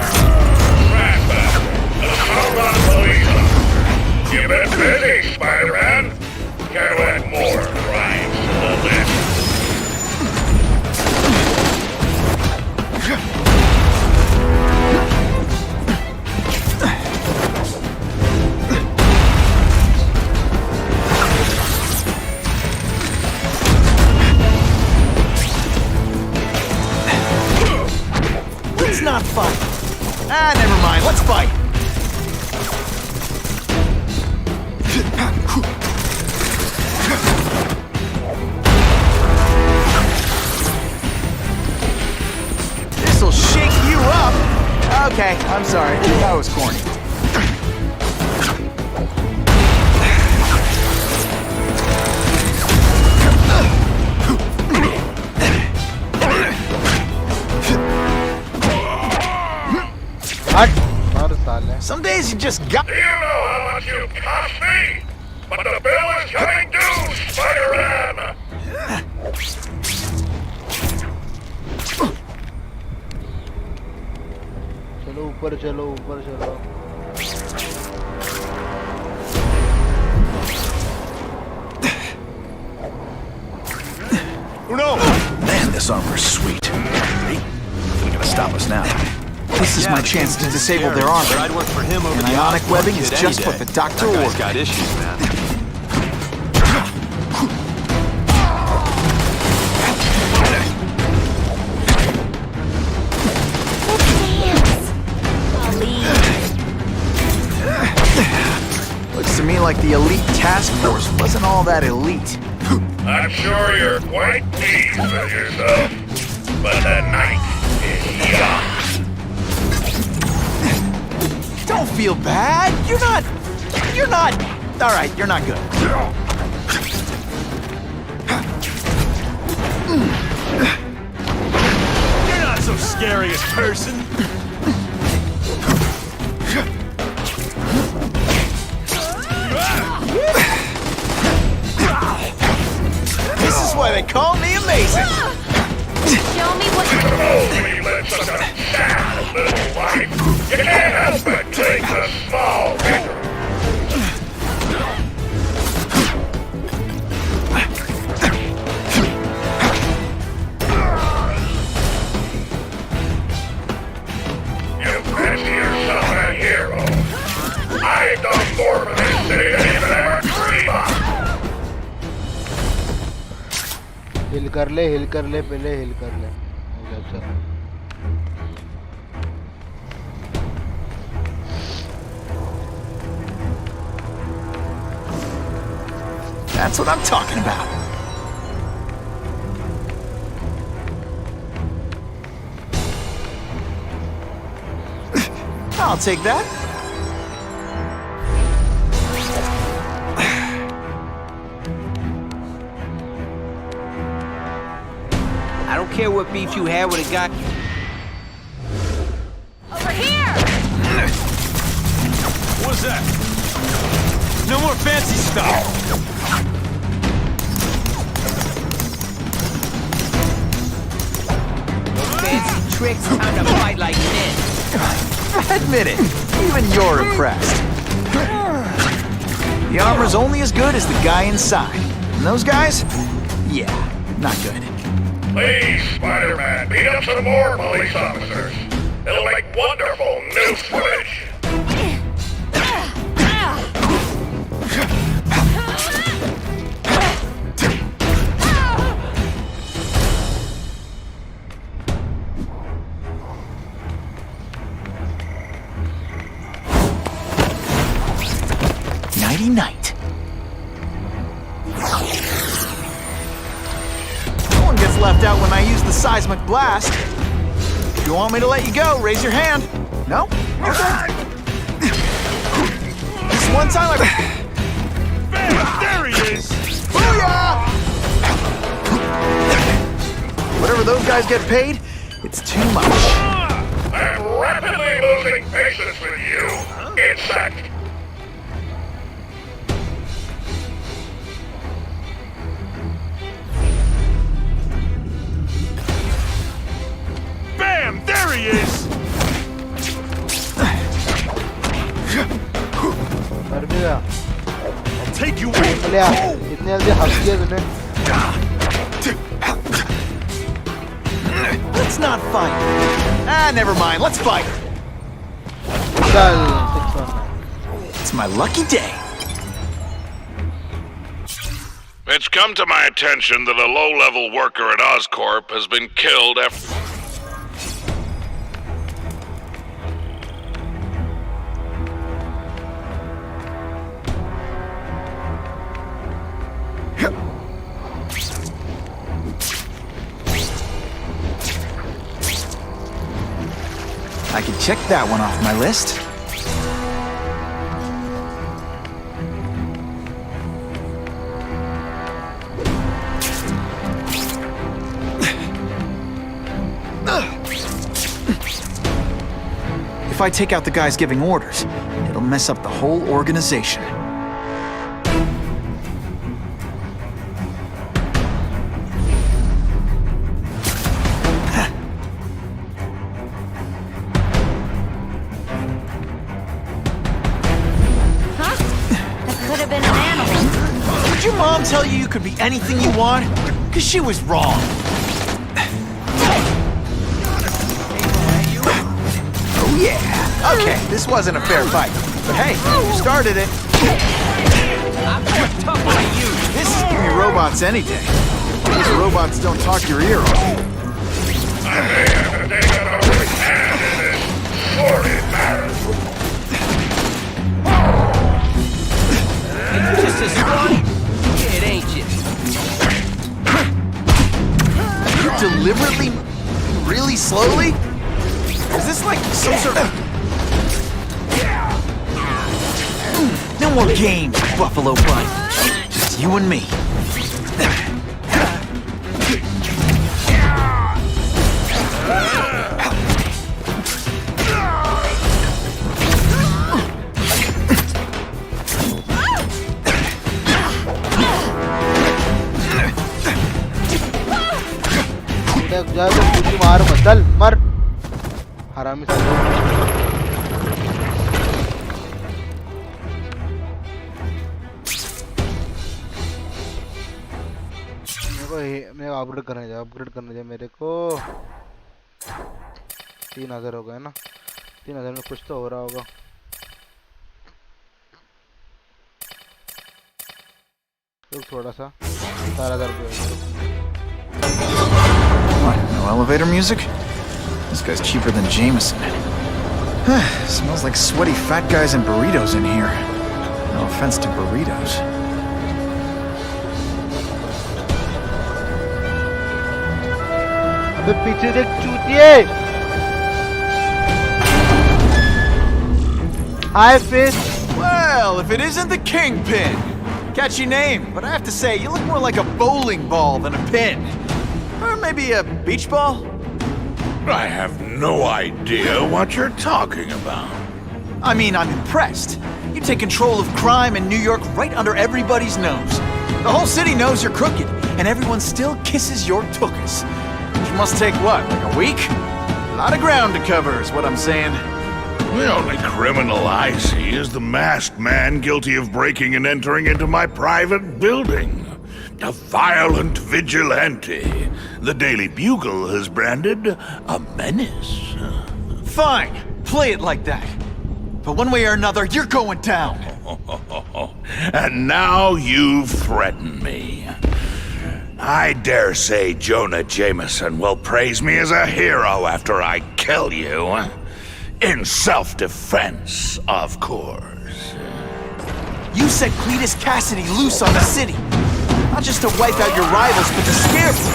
You've been busy, Spider-Man. Gotta add more crimes to the list. Let's not fight. Ah, never mind. Let's fight. This'll shake you up. Okay, I'm sorry. That was corny. Some days you just got. Do you know how much you cost me? But the bill is coming due, Spider-Man! चलो ऊपर चलो ऊपर चलो Uno! Man, this armor's sweet. They're gonna stop us now. This is my chance to disable their armor. I'd work for him over and the ionic webbing is just what the doctor ordered. He's got issues, man. Looks to me like the elite task force wasn't all that elite. I'm sure you're quite pleased with yourself, but the night is young. Don't feel bad. You're not. All right, you're not good. You're not so scary a person. This is why they call me amazing. Show me what you Only let such a sad little life. You can't help but take a small victory. You fancy yourself a hero. I've done more for this city than you could ever dream of. हिल कर ले पहले हिल कर ले चल That's what I'm talking about. I'll take that. I don't care what beef you had with a guy. over here? What's that? No more fancy stuff. No fancy tricks, time to fight like men. Admit it. Even you're impressed. The armor's only as good as the guy inside. And those guys? Yeah, not good. Please, Spider-Man, beat up some more police officers. It'll make wonderful news footage. Nighty-night. No one gets left out when I use the seismic blast. If you want me to let you go, raise your hand. No? Okay. This one time There he is! Booyah! Whatever those guys get paid, it's too much. I'm rapidly losing patience with you, insect. सालिया इतने जल्दी हक दिया तूने Let's not fight. Ah, never mind. Let's fight. चल It's my lucky day. It's come to my attention that a low-level worker at Oscorp has been killed after... I can check that one off my list. If I take out the guys giving orders, it'll mess up the whole organization. Did your mom tell you you could be anything you want? Because she was wrong. Oh yeah. Okay, this wasn't a fair fight. But hey, you started it. This is give me robots any day. These robots don't talk your ear off. Just as funny? It ain't you. You deliberately, really slowly? Is this like some sort of... No more games, Buffalo Butt. Just you and me. जा तो कुछ मार मत चल मर हरामी सा मेरे को अपग्रेड करने जा मेरे को 3000 हो गए ना 3000 में कुछ तो हो रहा होगा थोड़ा सा 4000 रुपये What, no elevator music? This guy's cheaper than Jameson. Smells like sweaty fat guys and burritos in here. No offense to burritos. अबे पीछे देख चूतिए Hi fish. Well, if it isn't the Kingpin. Catchy name, but I have to say, you look more like a bowling ball than a pin. Or maybe a beach ball? I have no idea what you're talking about. I mean, I'm impressed. You take control of crime in New York right under everybody's nose. The whole city knows you're crooked, and everyone still kisses your tuchus. Which must take what, like a week? A lot of ground to cover is what I'm saying. The only criminal I see is the masked man guilty of breaking and entering into my private building. A violent vigilante. The Daily Bugle has branded a menace. Fine, play it like that. But one way or another, you're going down. And now you've threatened me. I dare say Jonah Jameson will praise me as a hero after I kill you. In self-defense, of course. You set Cletus Cassidy loose on the city. Not just to wipe out your rivals, but to scare them.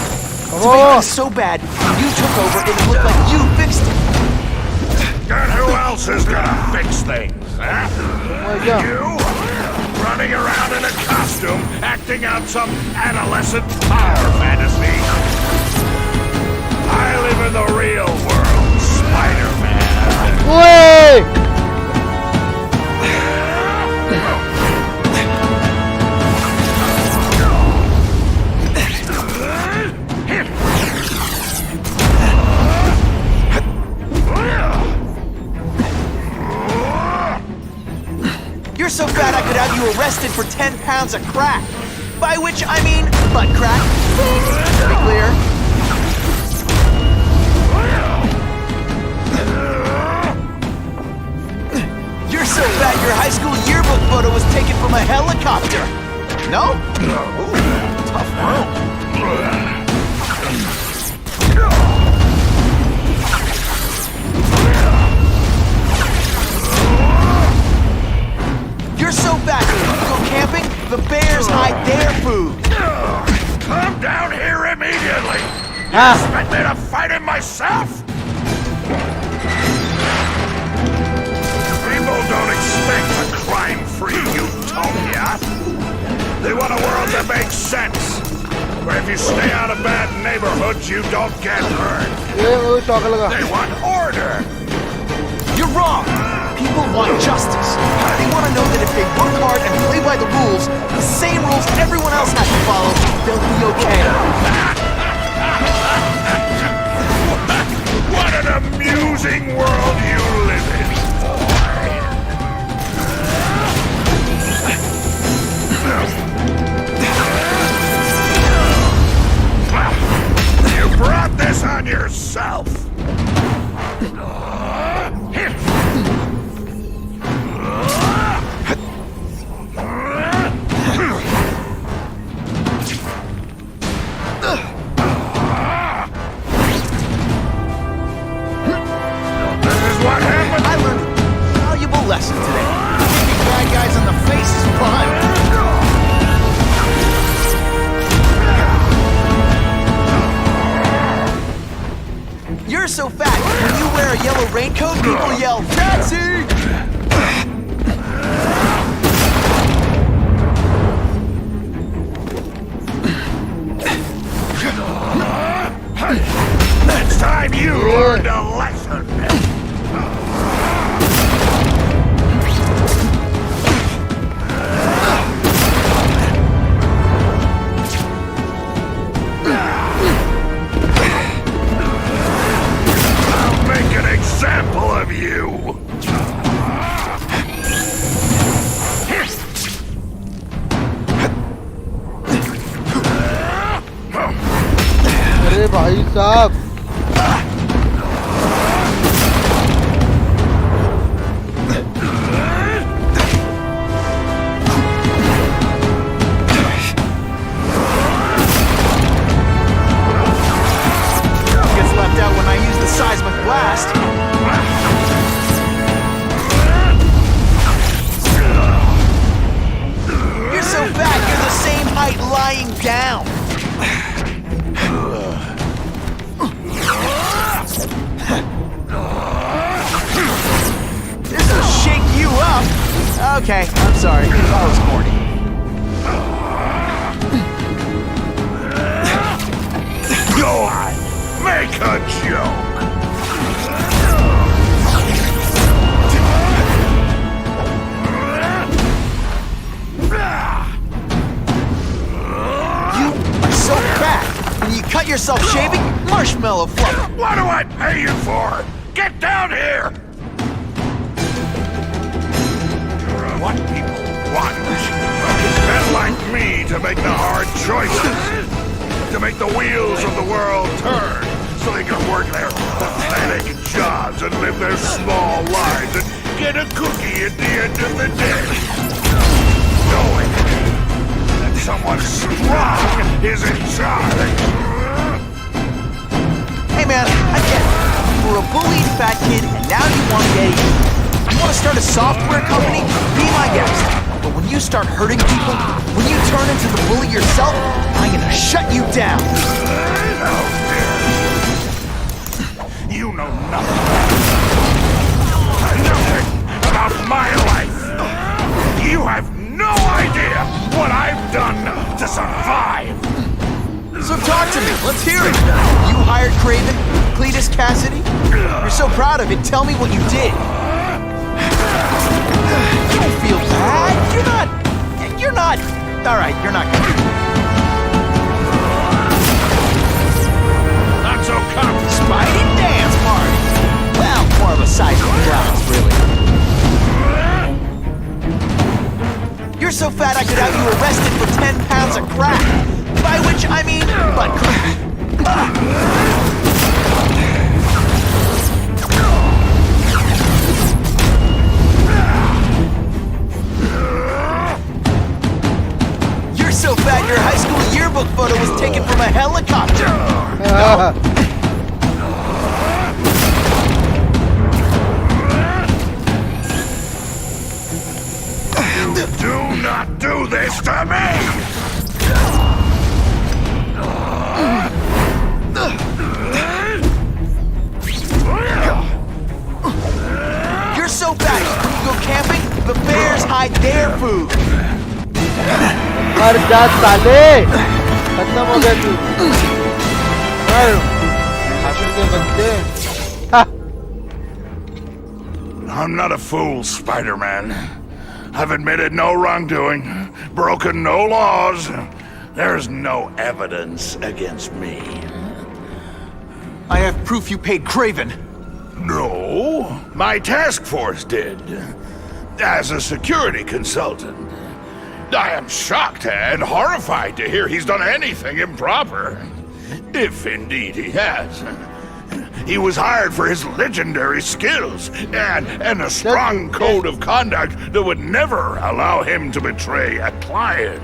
To make things so bad, you took over, it looked like you fixed it. And who else is gonna fix things, huh? You? Running around in a costume, acting out some adolescent power fantasy. I live in the real world, Spider-Man. Wait! You're so fat I could have you arrested for 10 pounds of crack. By which I mean butt crack. To be clear. You're so fat your high school yearbook photo was taken from a helicopter. No? Ooh, tough room. You're so fat when you go camping, the bears hide their food. Come down here immediately! You expect me to fight him myself? People don't expect a crime-free utopia. They want a world that makes sense. Where if you stay out of bad neighborhoods, you don't get hurt. They want order. You're wrong. People want justice. They want to know that if they work hard and play by the rules, the same rules everyone else has to follow, they'll be okay. What an amusing world you live in, boy. You brought this on yourself. Lesson today. Kicking bad guys in the face is fun. You're so fat, when you wear a yellow raincoat, people yell, "Taxi!" Next time you learned a lesson. Example of you. अरे भाई साहब Gets left out when I use the seismic blast. You're so fat, you're the same height lying down. This will shake you up. Okay, I'm sorry. That was corny. Go on, make a joke. So fat. When you cut yourself shaving, marshmallow fluff. What do I pay you for? Get down here! You're what people want. Men like me to make the hard choices. To make the wheels of the world turn. So they can work their pathetic jobs and live their small lives and get a cookie at the end of the day. Knowing someone strong is in charge. Hey man, I get it. You were a bullied fat kid and now you want to get even. You want to start a software company? Be my guest. But when you start hurting people, when you turn into the bully yourself, I'm gonna shut you down. You know nothing. Nothing about my life. You have no idea what I've done to survive. So talk to me. Let's hear it. You hired Craven, Cletus Cassidy? You're so proud of it. Tell me what you did. Don't feel bad. You're not. All right, you're not gonna. Not so confident. Spidey dance party. Well, more of a seismic blast, really. fat I could have you arrested for 10 pounds of crack. By which I mean butt crack. You're so fat your high school yearbook photo was taken from a helicopter. Do not do this to me! You're so fat, when you go camping, the bears hide their food. मर जा साले, खत्म हो गया तू। आखिर के बच्चे। I'm not a fool, Spider-Man. I've admitted no wrongdoing, broken no laws. There's no evidence against me. I have proof you paid Craven. No, my task force did. As a security consultant. I am shocked and horrified to hear he's done anything improper. If indeed he has. He was hired for his legendary skills and a strong code of conduct that would never allow him to betray a client.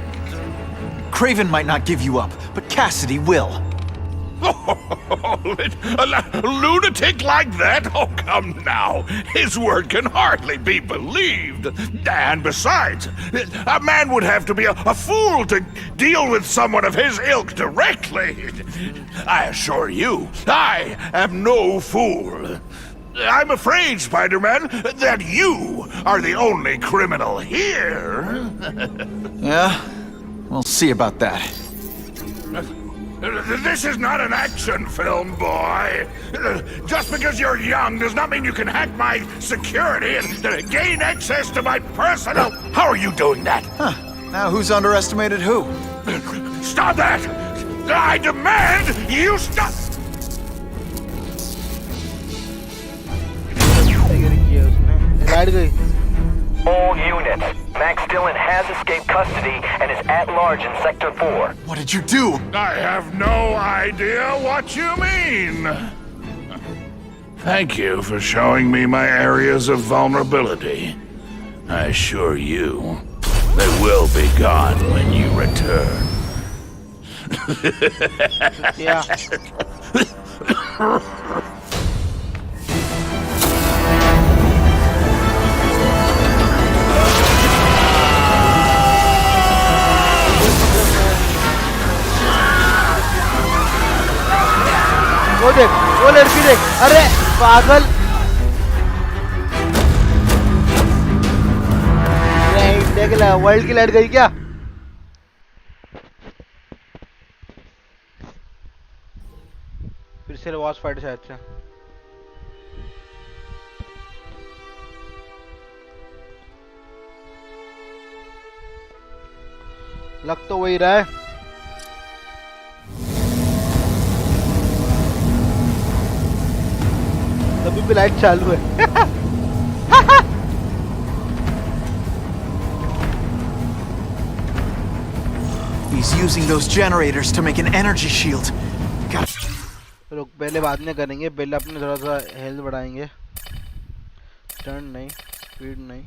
Craven might not give you up, but Cassidy will. A lunatic like that? Oh, come now. His word can hardly be believed. And besides, a man would have to be a fool to deal with someone of his ilk directly. I assure you, I am no fool. I'm afraid, Spider-Man, that you are the only criminal here. Yeah? We'll see about that. This is not an action film, boy. Just because you're young does not mean you can hack my security and gain access to my personal... How are you doing that? Huh. Now who's underestimated who? Stop that! I demand you stop! All units. Max Dillon has escaped custody and is at large in Sector 4. What did you do? I have no idea what you mean. Thank you for showing me my areas of vulnerability. I assure you, they will be gone when you return. Yeah. वो देख, वो लड़की देख, अरे पागल। देख ला, world की light गई क्या? फिर से वॉच फाइट शायद से। लग तो वही रहा है। तभी भी लाइट चालू है। He's using those generators to make an energy shield. रुक, पहले बाद में करेंगे, पहले अपने थोड़ा सा हेल्थ बढ़ाएंगे। टर्न नहीं, स्पीड नहीं।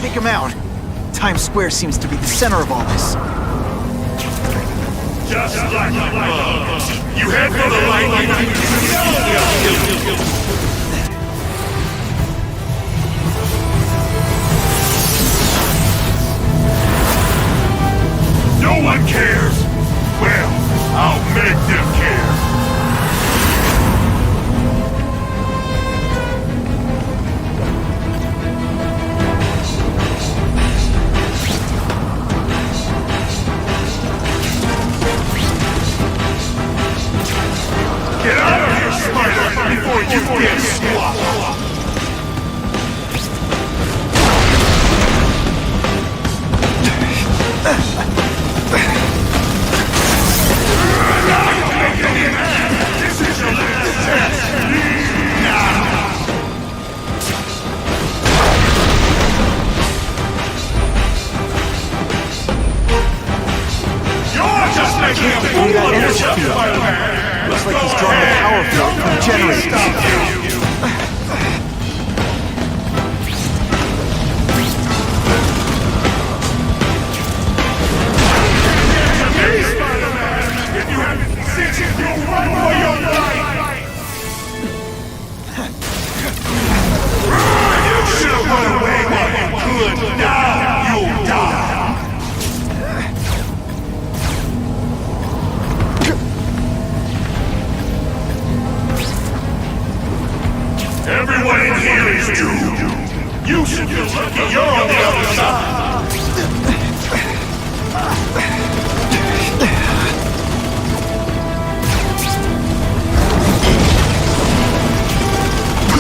Take him out. Times Square seems to be the center of all this. Just like my love, you head for the light. No one cares. Well, I'll make them care. Get out of here, Spider, before you get squat! This is your last test! field. Looks like he's drawing the power field from the generators. Everyone in here is doomed. You should feel lucky you're on the other side.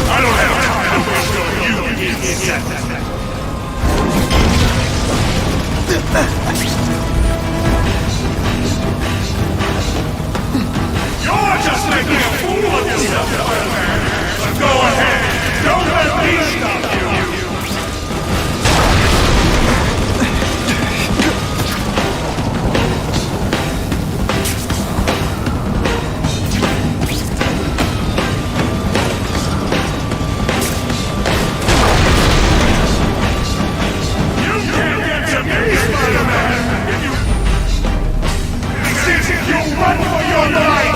I don't have time to show you insect. You're just making a fool of yourself, Spider-Man. Go ahead! Don't let me stop you! You can't get to me, Spider-Man! You run for your life!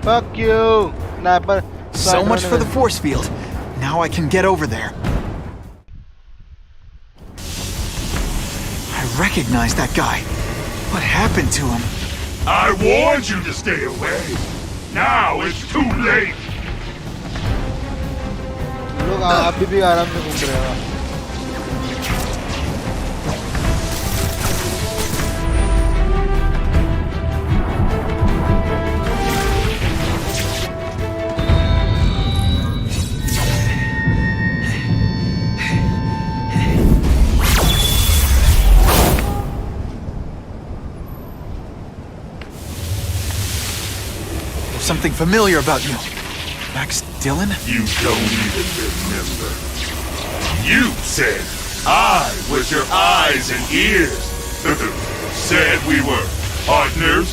Fuck you, sniper. So much for the force field. Now I can get over there. I recognize that guy. What happened to him? I warned you to stay away. Now it's too late. लोग अभी भी आराम से घूम रहे हैं. Something familiar about you. Max Dillon? You don't even remember. You said I was your eyes and ears. Said we were partners.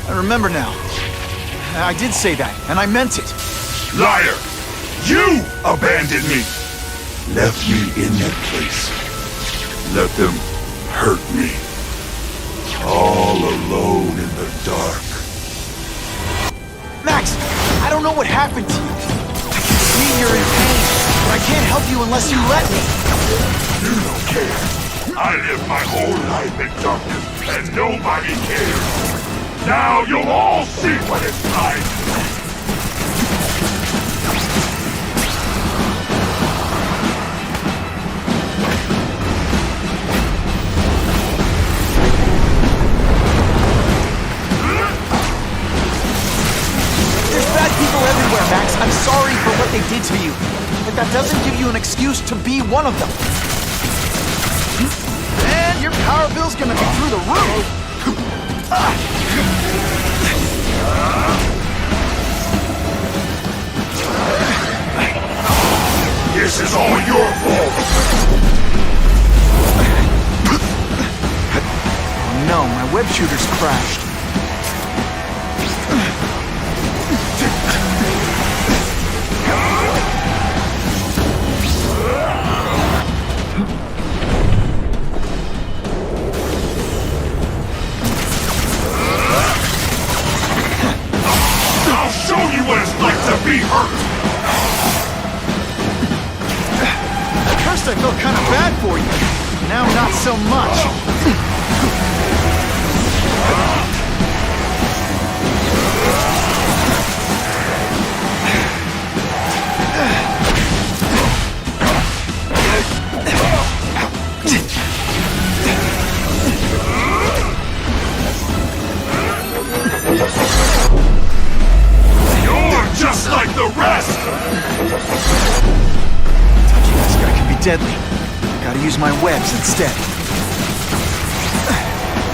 I remember now. I did say that, and I meant it. Liar! You abandoned me! Left me in that place. Let them hurt me. All alone in the dark. Max, I don't know what happened to you. I can see you're in pain, but I can't help you unless you let me. You don't care. I lived my whole life in darkness, and nobody cares. Now you'll all see what it's like. Everywhere, Max. I'm sorry for what they did to you, but that doesn't give you an excuse to be one of them. And your power bill's gonna be through the roof. This is all your fault. No, my web shooter's crashed. I'll show you what it's like to be hurt! At first I felt kind of bad for you. Now not so much. You're just like the rest! Touching this guy can be deadly. Gotta use my webs instead.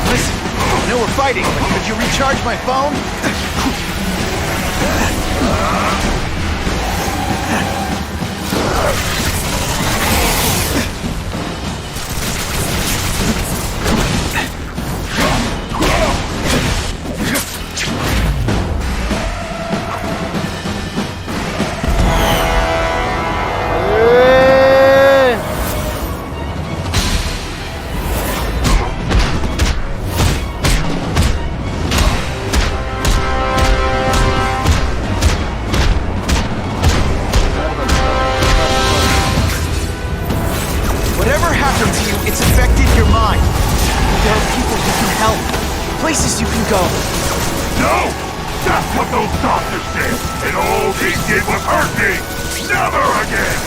Listen, I know we're fighting, but could you recharge my phone? Whatever happened to you, it's affected your mind. There are people you can help, places you can go. No! That's what those doctors said, and all they did was hurt me! Never again!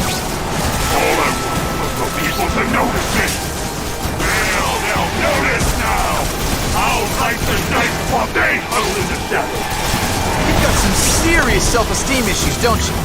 All I wanted was for people to notice me! Well, they'll notice now! I'll light the night while they huddle in the shadows! You've got some serious self-esteem issues, don't you?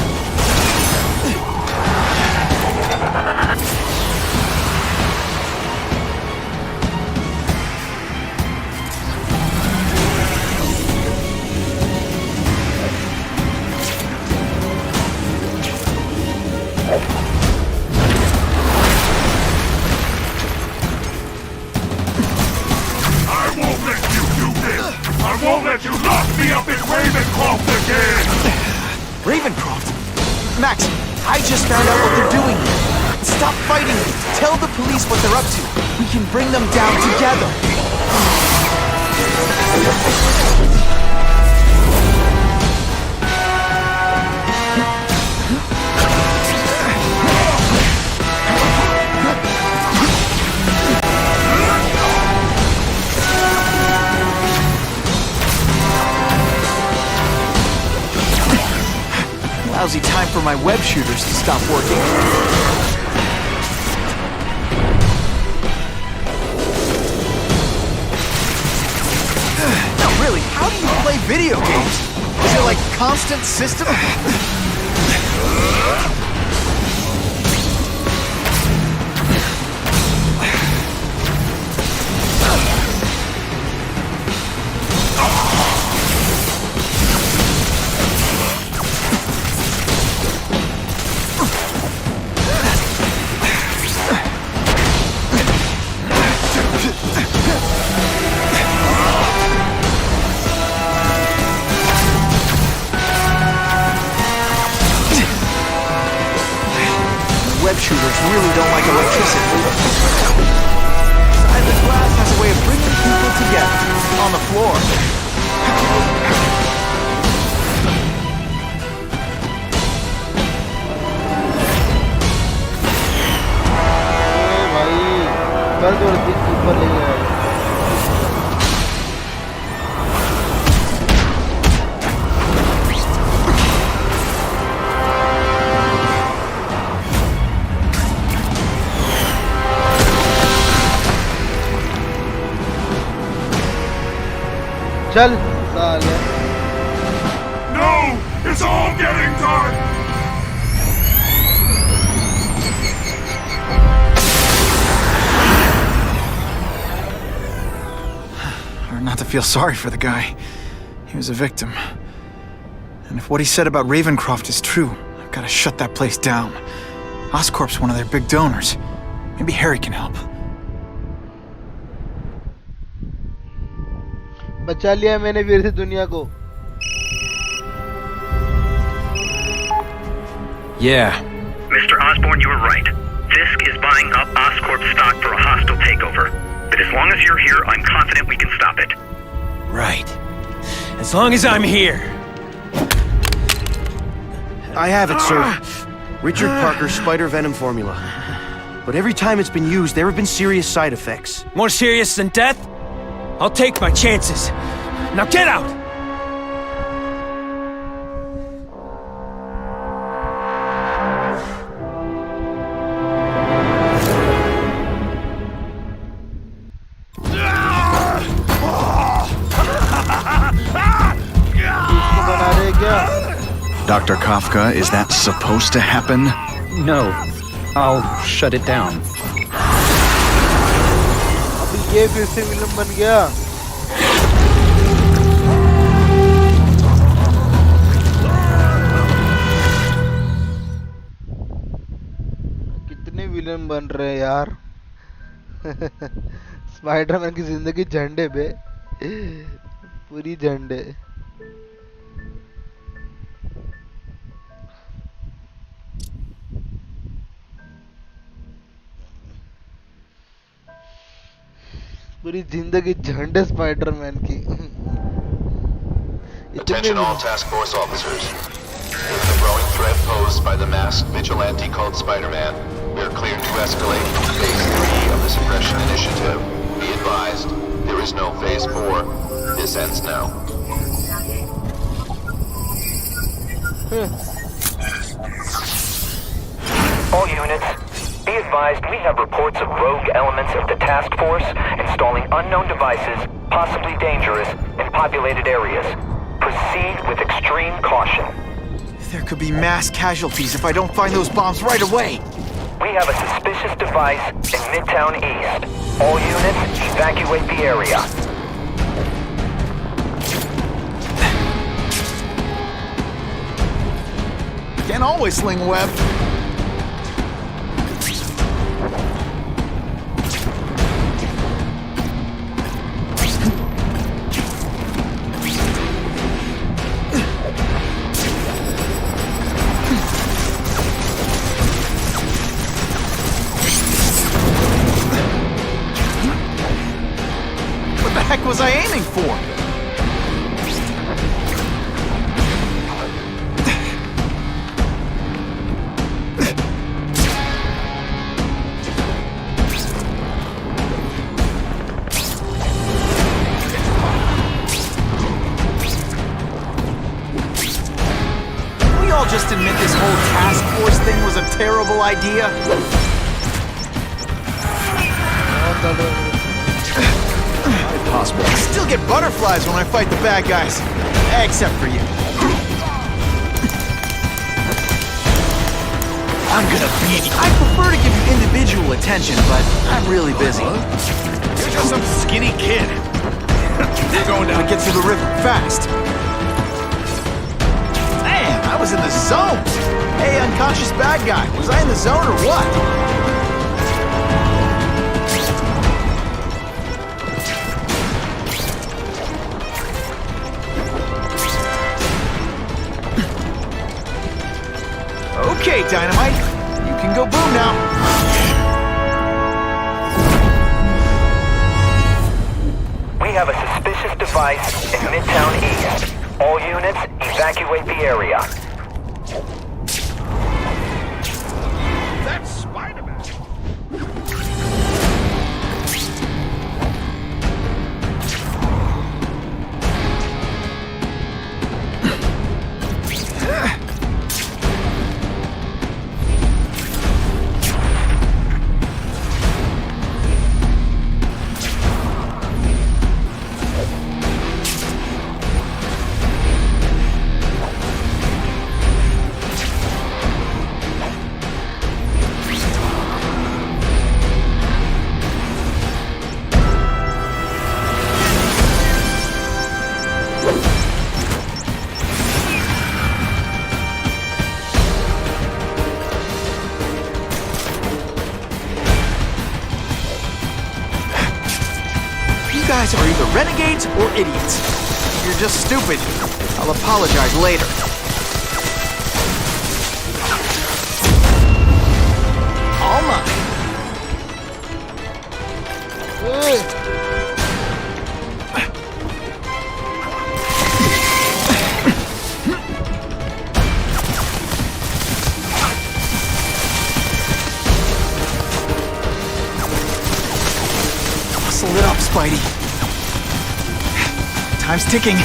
I won't let you lock me up in Ravencroft again! Ravencroft? Max, I just found out what they're doing here. Stop fighting me. Tell the police what they're up to. We can bring them down together. Lousy time for my web shooters to stop working. No, really, how do you play video games? Is it like constant system? Web shooters really don't like electricity. Silent glass has a way of bringing people together on the floor. दर्द और दिल ऊपर ले जाएगा। चल साले। No! It's all getting dark! Not to feel sorry for the guy. He was a victim. And if what he said about Ravencroft is true, I've got to shut that place down. Oscorp's one of their big donors. Maybe Harry can help. बचा लिया मैंने फिर से दुनिया को। Yeah. Mr. Osborn, you were right. Fisk is buying up Oscorp stock for a hostile takeover. But as long as you're here, I'm confident we can stop it. Right. As long as I'm here. I have it, sir. Richard Parker's spider venom formula. But every time it's been used, there have been serious side effects. More serious than death? I'll take my chances. Now get out! Dr. Kafka, is that supposed to happen? No. I'll shut it down. अभी ये फिर से villain बन गया। Meme बन रहे हैं यार। स्पाइडरमैन की जिंदगी झंडे पे, पूरी झंडे। पूरी जिंदगी झंडे स्पाइडरमैन की। Attention all task force officers. Given the growing threat posed by the masked vigilante called Spider-Man, we are cleared to escalate to Phase 3 of the Suppression Initiative. Be advised, there is no Phase 4. This ends now. All units, be advised we have reports of rogue elements of the task force installing unknown devices, possibly dangerous, in populated areas. Proceed with extreme caution. There could be mass casualties if I don't find those bombs right away. We have a suspicious device in Midtown East. All units, evacuate the area. Can't always sling web. What the heck was I aiming for? Just admit this whole task force thing was a terrible idea? Impossible. I still get butterflies when I fight the bad guys. Except for you. I'm gonna beat you. I prefer to give you individual attention, but I'm really busy. You're just some skinny kid. We're going down to get to the river fast. I was in the zone! Hey, unconscious bad guy, was I in the zone or what? Okay, Dynamite, you can go boom now. We have a suspicious device in Midtown East. All units, evacuate the area. That's Spider-Man. You guys are either renegades or idiots. You're just stupid. I'll apologize later. All mine. Muscle it up, Spidey. Time's ticking.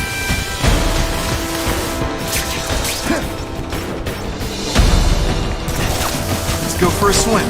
Let's go for a swim.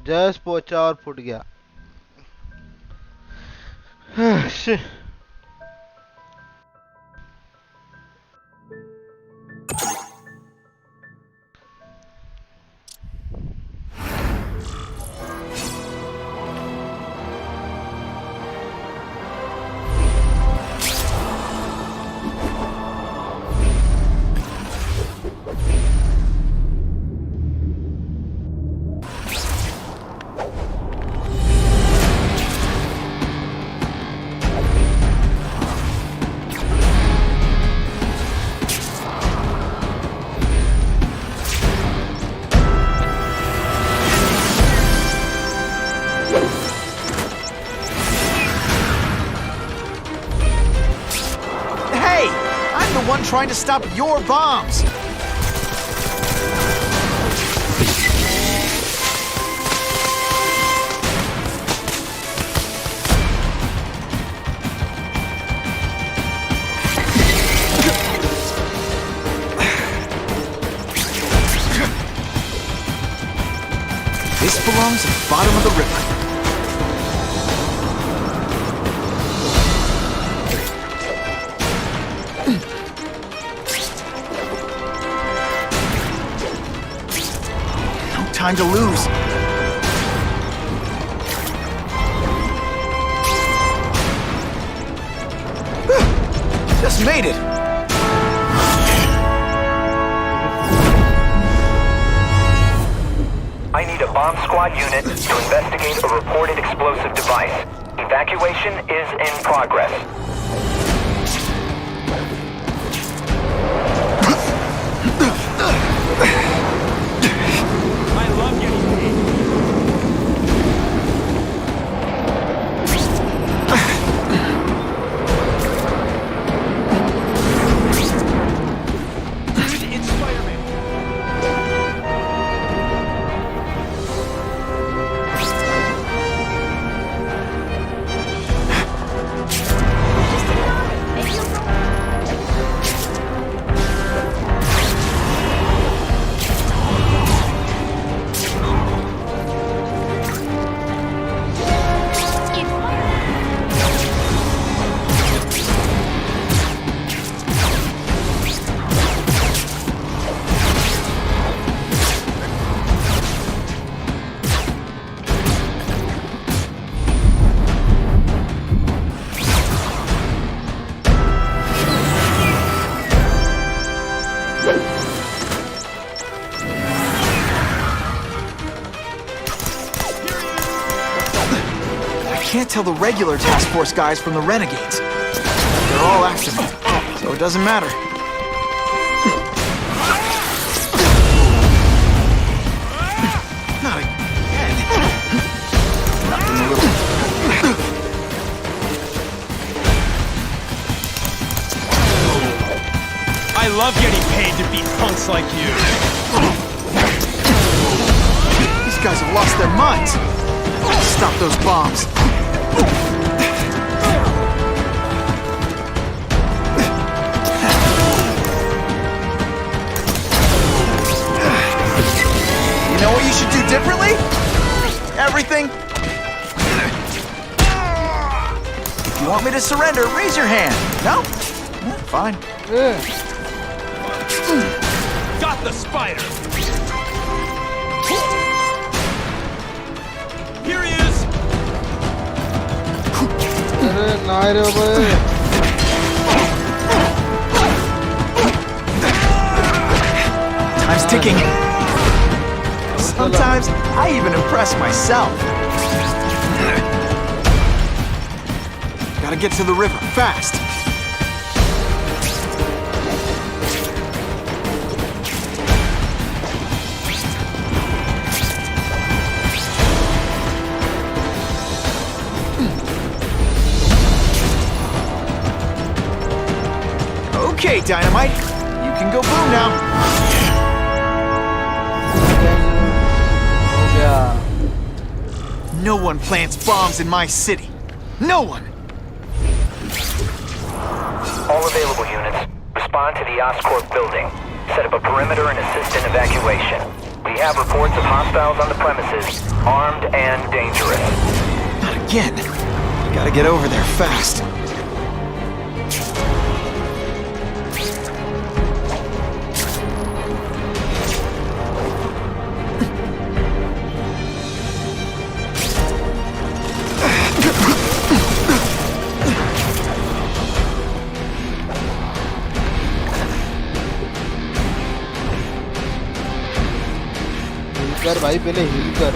Just पहुंचा और foot गया। the one trying to stop your bombs. This belongs at the bottom of the river. No time to lose. Just made it. I need a bomb squad unit to investigate a reported explosive device. Evacuation is in progress. I love getting paid. It's Spider-Man. I can't tell the regular task force guys from the renegades. They're all after me, so it doesn't matter. Not again. Nothing a little. I love getting paid to beat punks like you. These guys have lost their minds. Stop those bombs. You know what you should do differently? Everything. If you want me to surrender, raise your hand. No? Fine. Got the spider. Here he is. Time's ticking. Sometimes I even impress myself. Gotta get to the river fast. Okay, Dynamite. You can go boom now. No one plants bombs in my city. No one! All available units, respond to the Oscorp building. Set up a perimeter and assist in evacuation. We have reports of hostiles on the premises, armed and dangerous. Not again. Gotta get over there fast. कर भाई पहले heal कर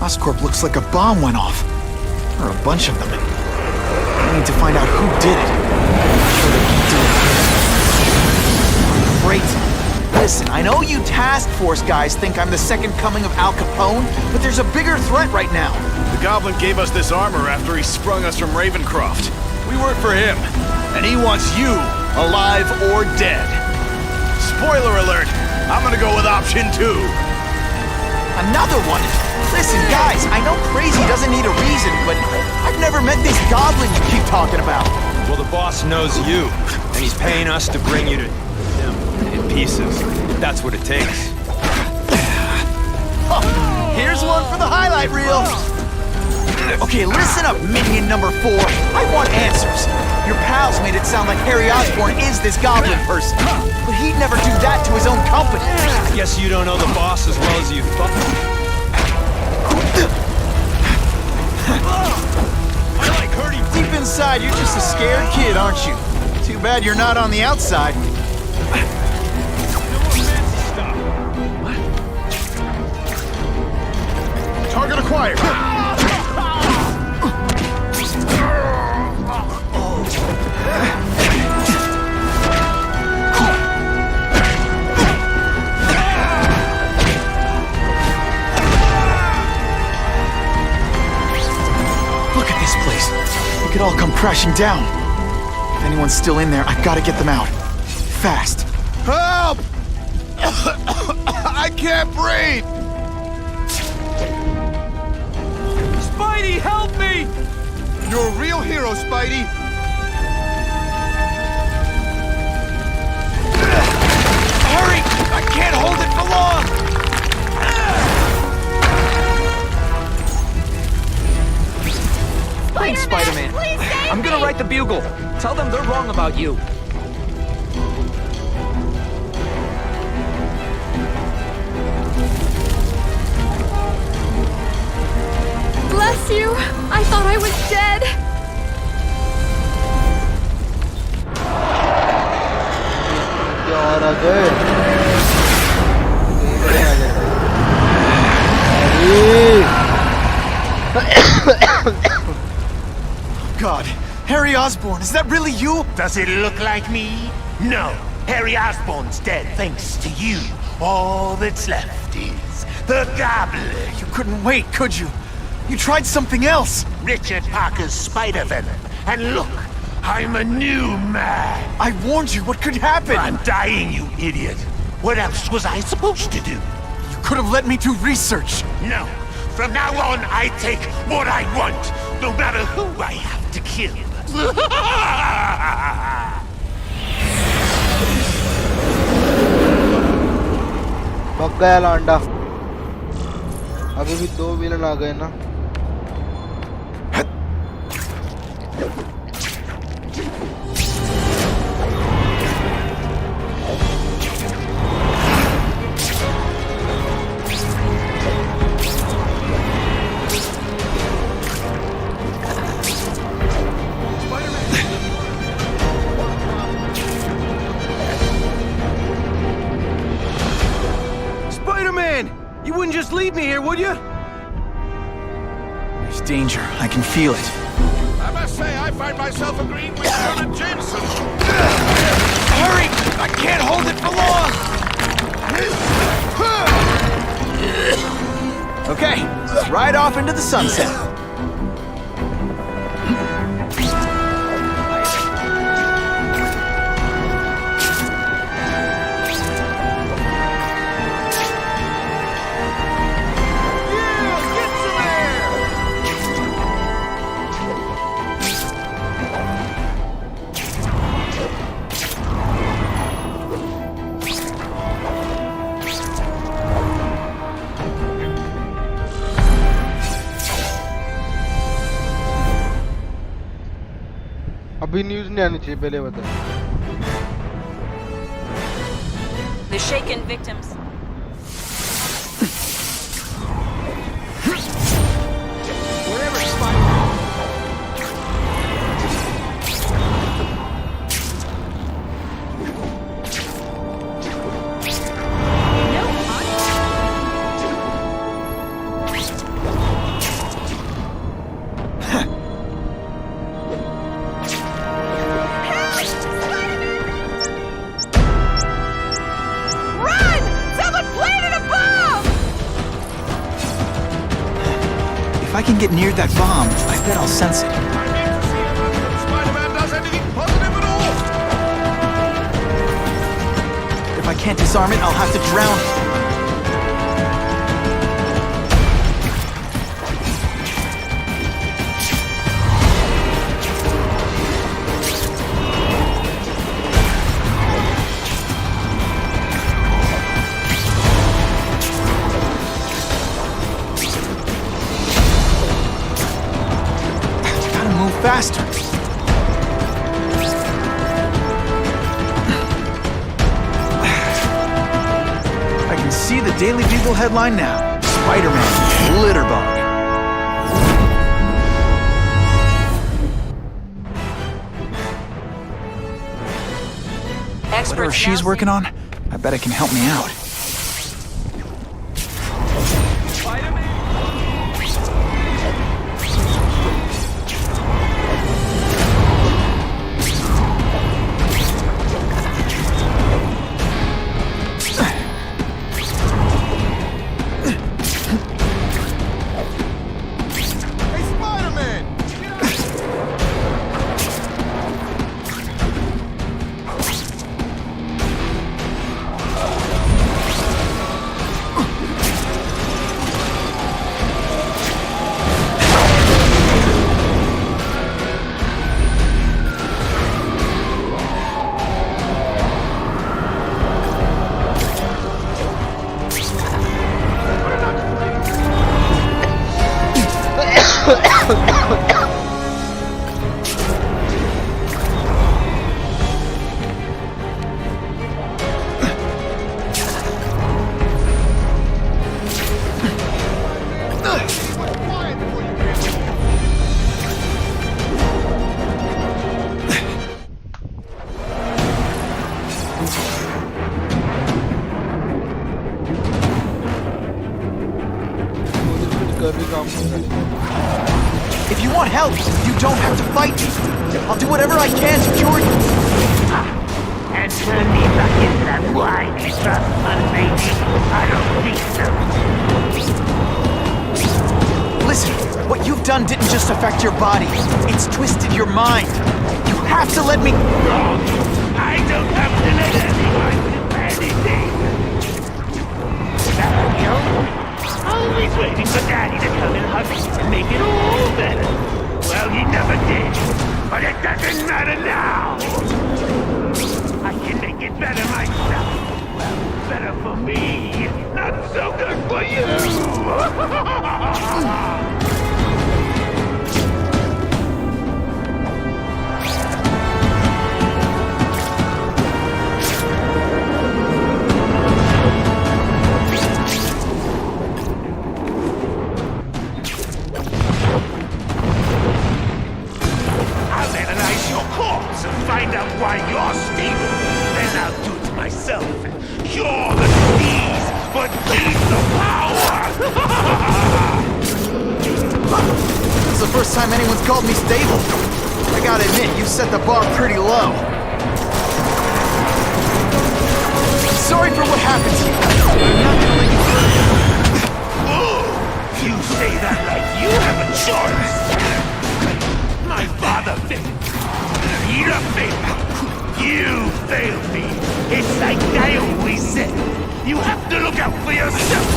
Oscorp looks like a bomb went off. Or a bunch of them. I need to find out who did it. I'm sure they can do it. Great. Listen, I know you task force guys think I'm the second coming of Al Capone, but there's a bigger threat right now. The Goblin gave us this armor after he sprung us from Ravencroft. We work for him, and he wants you alive or dead. Spoiler alert, I'm gonna go with option 2. Another one? Listen, guys, I know crazy doesn't need a reason, but I've never met this Goblin you keep talking about. Well, the boss knows you, and he's paying us to bring you to him in pieces. That's what it takes. Here's one for the highlight reel. Okay, listen up, minion number 4. I want answers. Your pals made it sound like Harry Osborn is this Goblin person, but he'd never do that to his own company. Guess you don't know the boss as well as you thought. I like hurting. Deep inside, you're just a scared kid, aren't you? Too bad you're not on the outside. Target acquired. Look at this place. It could all come crashing down. If anyone's still in there, I've got to get them out. Fast. Help! I can't breathe! Spidey, help me! You're a real hero, Spidey! Hurry! I can't hold it for long! Thanks, Spider-Man. I'm gonna write the Bugle. Tell them they're wrong about you. Bless you! I thought I was dead! और आ गए God, Harry Osborn, is that really you? Does it look like me? No. Harry Osborn's dead thanks to you. All that's left is the Goblin. You couldn't wait, could you? You tried something else. Richard Parker's spider venom. And look, I'm a new man. I warned you, what could happen? I'm dying, you idiot. What else was I supposed to do? You could have let me do research. No. From now on, I take what I want, no matter who I have to kill. भग गया लांडा अभी भी 2 villain आ गए ना You wouldn't just leave me here, would you? There's danger. I can feel it. I must say, I find myself agreeing with Colonel Jameson. Hurry! I can't hold it for long! Okay, let's ride off into the sunset. अभी news नहीं आनी चाहिए पहले बता The shaken victims. can get near that bomb, I bet I'll sense it. Spider-Man does anything positive at all! If I can't disarm it, I'll have to drown it. Faster. I can see the Daily Bugle headline now. Spider-Man, Litterbug. Whatever she's working on, I bet it can help me out. If you want help, you don't have to fight me. I'll do whatever I can to cure you. And turn me back into that whiny trustful baby. I don't think so. Listen, what you've done didn't just affect your body. It's twisted your mind. You have to let me... Wrong. I don't have to let anyone do anything. That's you. Always waiting for Daddy to come and hug me and make it all better. Well, he never did. But it doesn't matter now. I can make it better myself. Well, better for me. Not so good for you. Find out why you're stable, then I'll do it myself and cure the disease, but keep the power! This is the first time anyone's called me stable. I gotta admit, you set the bar pretty low. Sorry for what happened to you. I'm not gonna let you hurt. You say that like you have a choice. My father failed. Peter failed. You failed me. It's like I always said. You have to look out for yourself.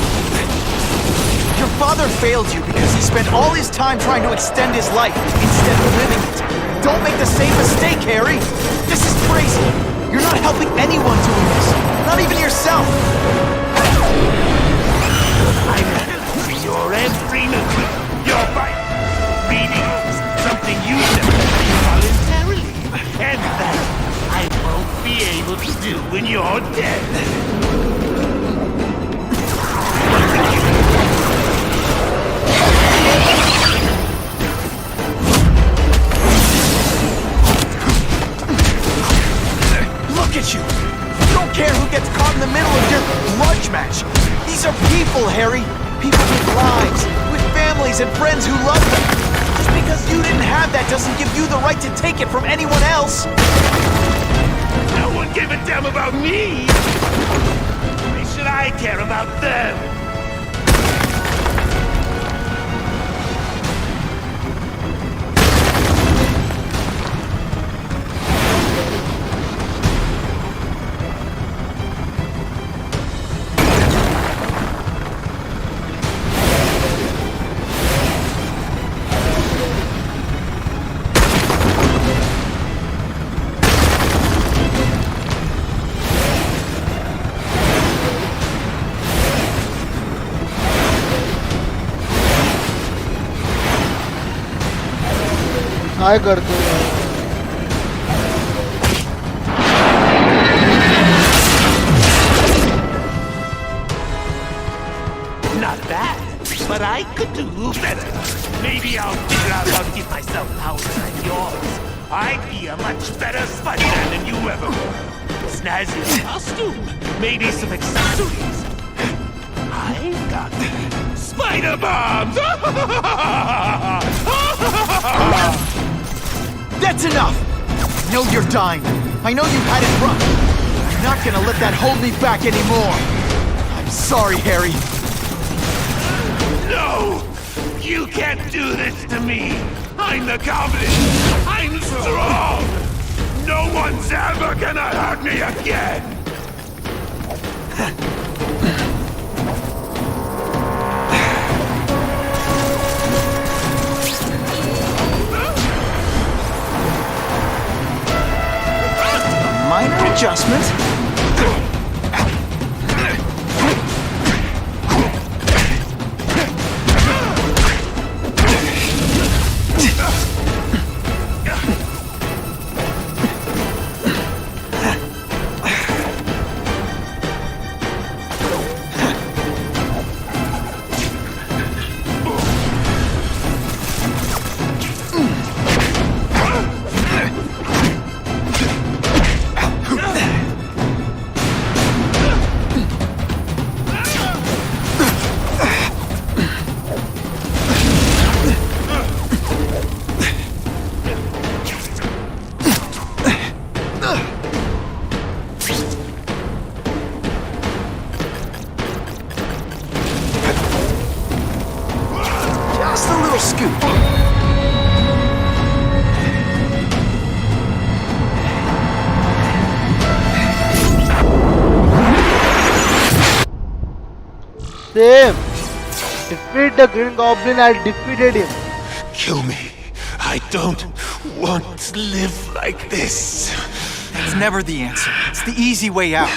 Your father failed you because he spent all his time trying to extend his life instead of living it. Don't make the same mistake, Harry. This is crazy. You're not helping anyone doing this. Not even yourself. I'm helping your every move. Your bite. Reading something you never do voluntarily. And that I won't be able to do when you're dead. Look at you! You don't care who gets caught in the middle of your grudge match. These are people, Harry. People with lives, with families and friends who love them. Just because you didn't have that doesn't give you the right to take it from anyone else. No one gave a damn about me. Why should I care about them? काय करते हैं? Not bad, but I could do better. Maybe I'll figure out how to give myself powers like yours. I'd be a much better Spider-Man than you ever were. Snazzy costume, maybe some accessories. I've got spider bombs! That's enough! I know you're dying. I know you've had it rough. I'm not gonna let that hold me back anymore. I'm sorry, Harry. No! You can't do this to me! I'm the Goblin! I'm strong! No one's ever gonna hurt me again! Minor adjustment. Just a little scoop. Same. Defeat the Green Goblin. I defeated him. Kill me. I don't want to live like this. That's never the answer. It's the easy way out.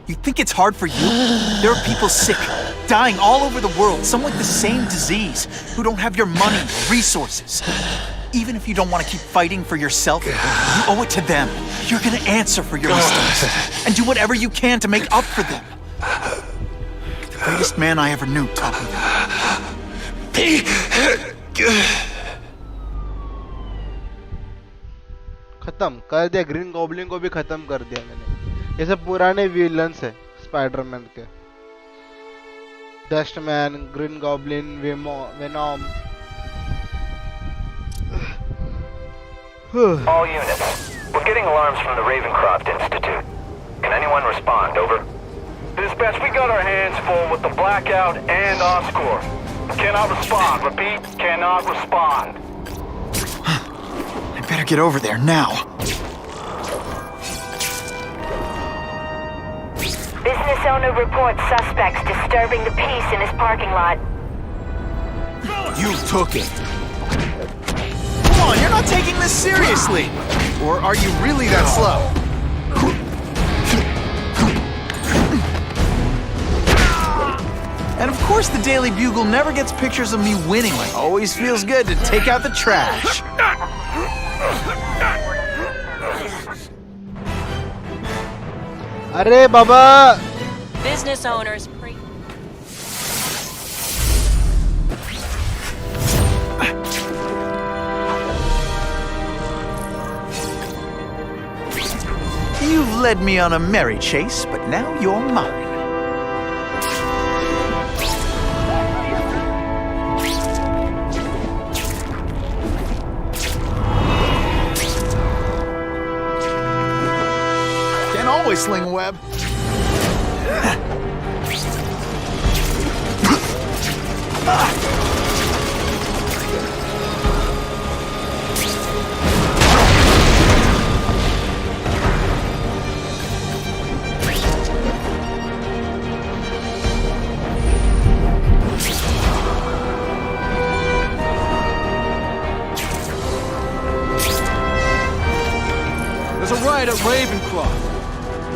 You think it's hard for you? There are people sick, dying all over the world, some with the same disease, who don't have your money, resources. Even if you don't want to keep fighting for yourself, you owe it to them. You're gonna answer for your mistakes, and do whatever you can to make up for them. The greatest man I ever knew taught me that. खत्म कर दिया, green goblin को भी खत्म कर दिया मैंने। ये सब पुराने विलन्स है स्पाइडरमैन के। Dustman, Green Goblin, Venom. All units, we're getting alarms from the Ravencroft Institute. Can anyone respond? Over. Dispatch, we got our hands full with the blackout and Oscorp. Cannot respond. Repeat, cannot respond. I better get over there now. Business owner reports suspects disturbing the peace in his parking lot. You took it. Come on, you're not taking this seriously. Or are you really that slow? And of course the Daily Bugle never gets pictures of me winning. It always feels good to take out the trash. अरे बाबा! Business owners You've led me on a merry chase, but now you're mine. Can't always sling web. There's a riot at Ravencroft.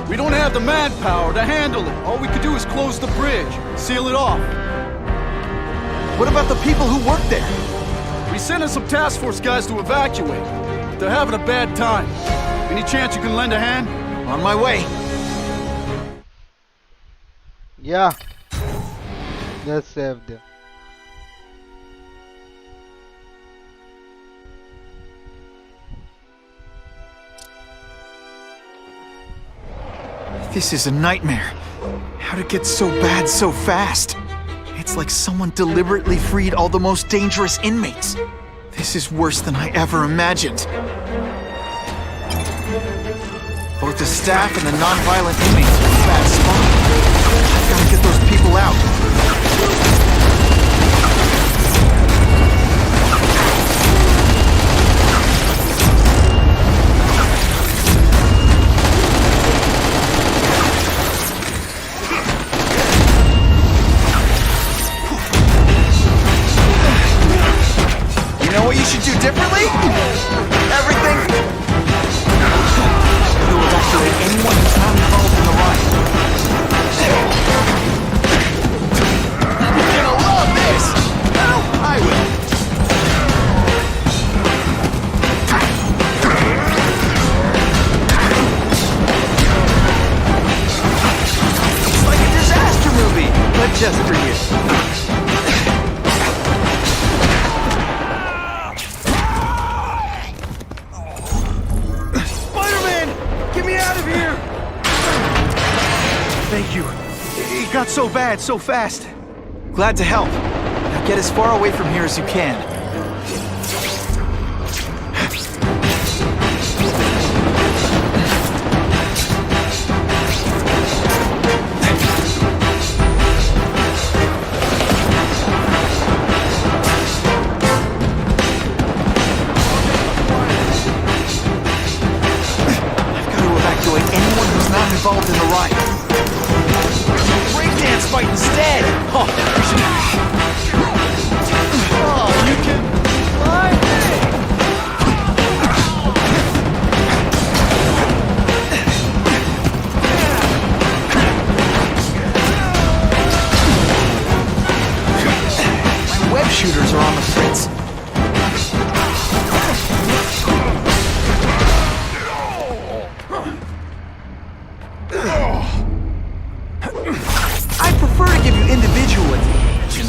We don't have the manpower to handle it. All we could do is close the bridge, seal it off. What about the people who work there? We sent in some task force guys to evacuate. They're having a bad time. Any chance you can lend a hand? On my way. Yeah. Just save them. This is a nightmare. How'd it get so bad so fast? It's like someone deliberately freed all the most dangerous inmates. This is worse than I ever imagined. Both the staff and the non-violent inmates are in a bad spot. I've got to get those people out. You know what you should do differently? Everything. You evacuate anyone who's not involved in the riot. You're gonna love this! Well, I will. It's like a disaster movie, but just for you. Thank you. It got so bad so fast. Glad to help. Now get as far away from here as you can. I've got to evacuate anyone who's not involved in the riot. Breakdance fight instead! Oh, we should... Oh, you can fly My web shooters are on the fritz.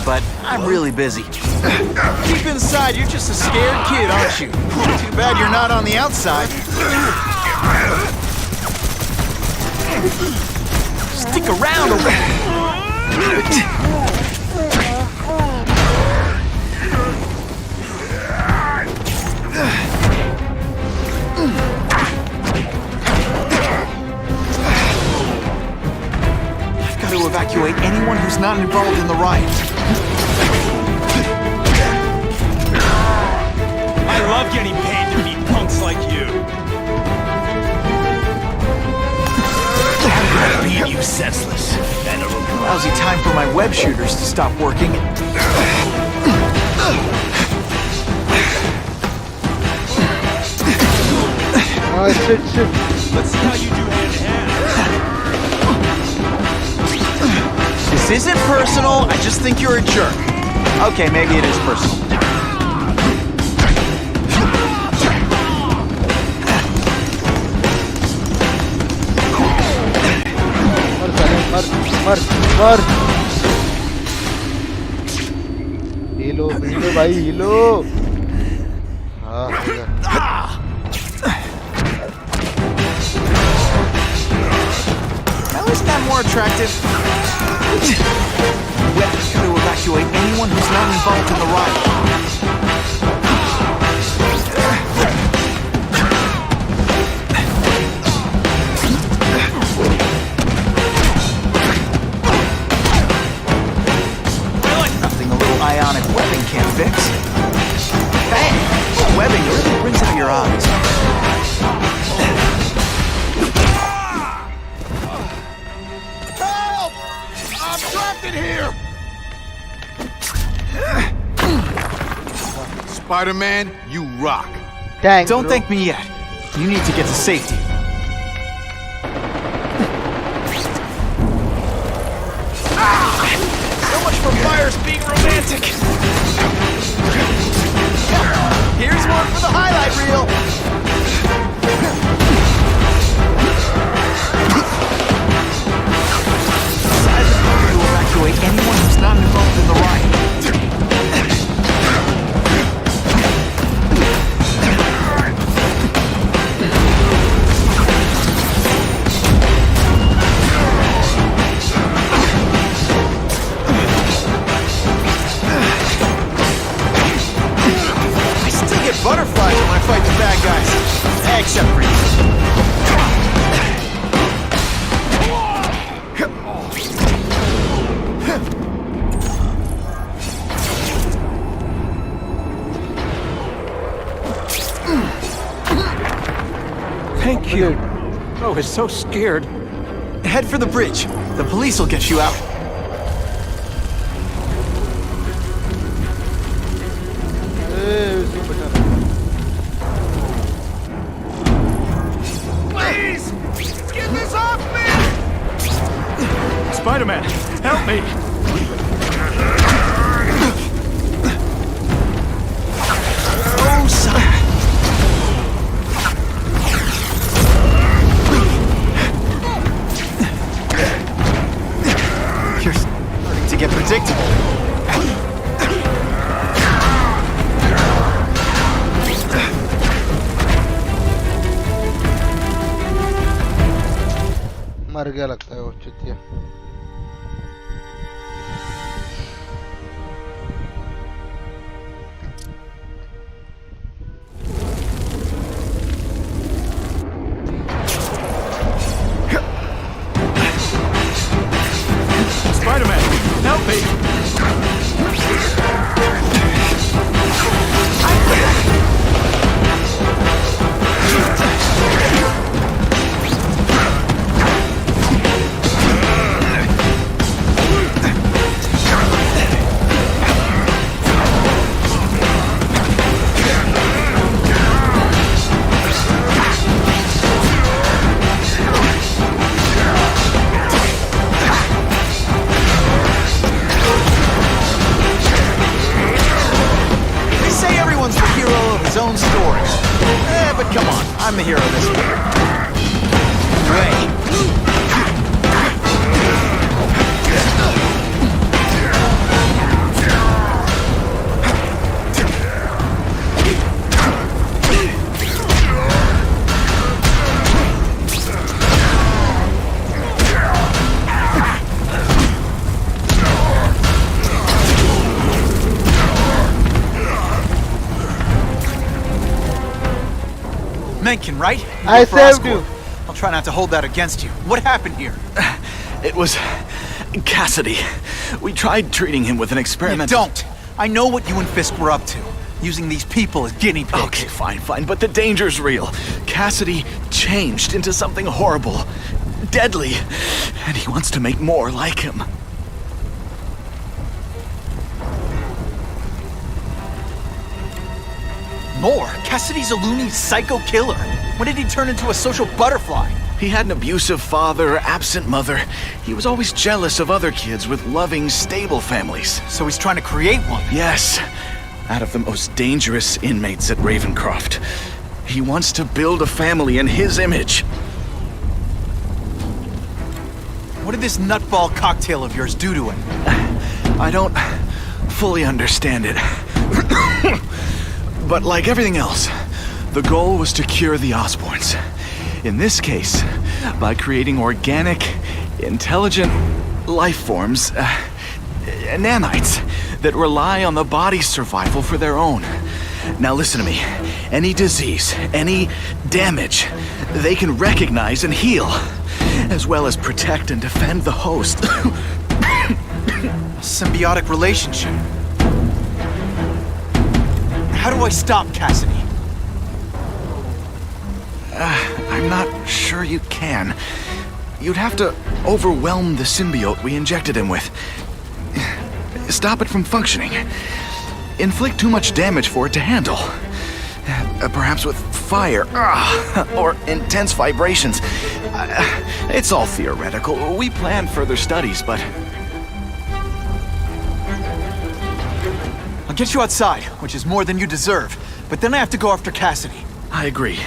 But I'm really busy. Keep inside, you're just a scared kid, aren't you? Too bad you're not on the outside. Stick around a I've got to evacuate anyone who's not involved in the riot. I love getting paid to beat punks like you. I'm gonna beat you senseless. Lousy time for my web shooters to stop working. Oh, shit. Let's see how you do hand to hand. This isn't personal, I just think you're a jerk. Okay, maybe it is personal. मर Helo भाई Helo हाँ Now isn't that more attractive? We have to evacuate anyone who's not involved in the riot. Ionic webbing can't fix. Bang! Webbing really brings out your eyes. Help! I'm trapped in here! Spider-Man, you rock. Thanks, Don't bro. thank me yet. You need to get to safety. So much for fires being romantic. Here's one for the highlight reel. To evacuate anyone who's not involved in the riot. I still get butterflies when I fight the bad guys, except for you. Thank you. I was so scared. Head for the bridge. The police will get you out. Please! Get this off me! Spider-Man, help me! Oh, son. You're starting to get predictable. मर गया लगता है वो चुतिया। Spider-Man, help me! Own story. But come on, I'm the hero this one. Way. Mencken, right? I saved you. I'll try not to hold that against you. What happened here? It was Cassidy. We tried treating him with an experiment. Don't! I know what you and Fisk were up to. Using these people as guinea pigs. Okay, fine. But the danger's real. Cassidy changed into something horrible. Deadly. And he wants to make more like him. More? Cassidy's a loony psycho killer. When did he turn into a social butterfly? He had an abusive father, absent mother. He was always jealous of other kids with loving, stable families. So he's trying to create one? Yes. Out of the most dangerous inmates at Ravencroft. He wants to build a family in his image. What did this nutball cocktail of yours do to him? I don't fully understand it. But like everything else, the goal was to cure the Osborns. In this case, by creating organic, intelligent life forms, nanites, that rely on the body's survival for their own. Now listen to me. Any disease, any damage, they can recognize and heal, as well as protect and defend the host. Symbiotic relationship. How do I stop Cassidy? I'm not sure you can. You'd have to overwhelm the symbiote we injected him with. Stop it from functioning. Inflict too much damage for it to handle. Perhaps with fire, or intense vibrations. It's all theoretical. We plan further studies, but... I'll get you outside, which is more than you deserve. but then I have to go after Cassidy. I agree.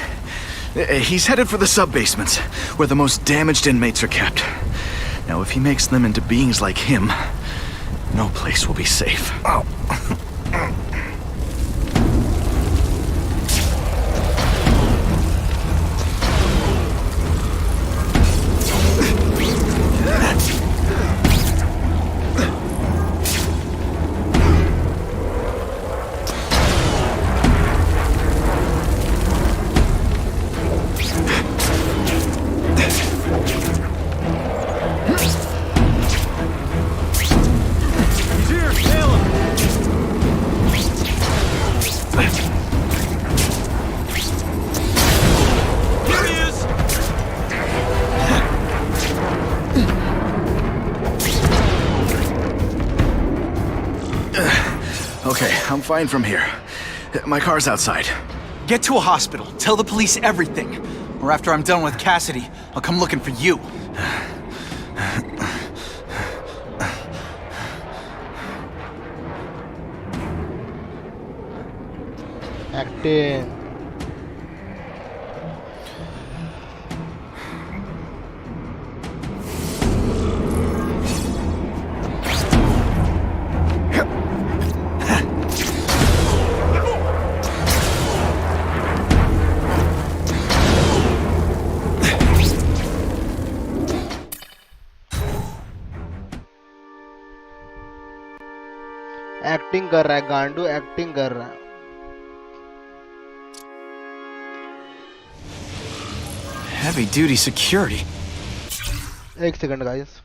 He's headed for the sub-basements, where the most damaged inmates are kept. Now, if he makes them into beings like him, no place will be safe. Oh. Okay, I'm fine from here. My car's outside. Get to a hospital. Tell the police everything. Or after I'm done with Cassidy, I'll come looking for you. Acting. Acting कर रहा है गांडू acting कर रहा है Heavy duty security. एक second guys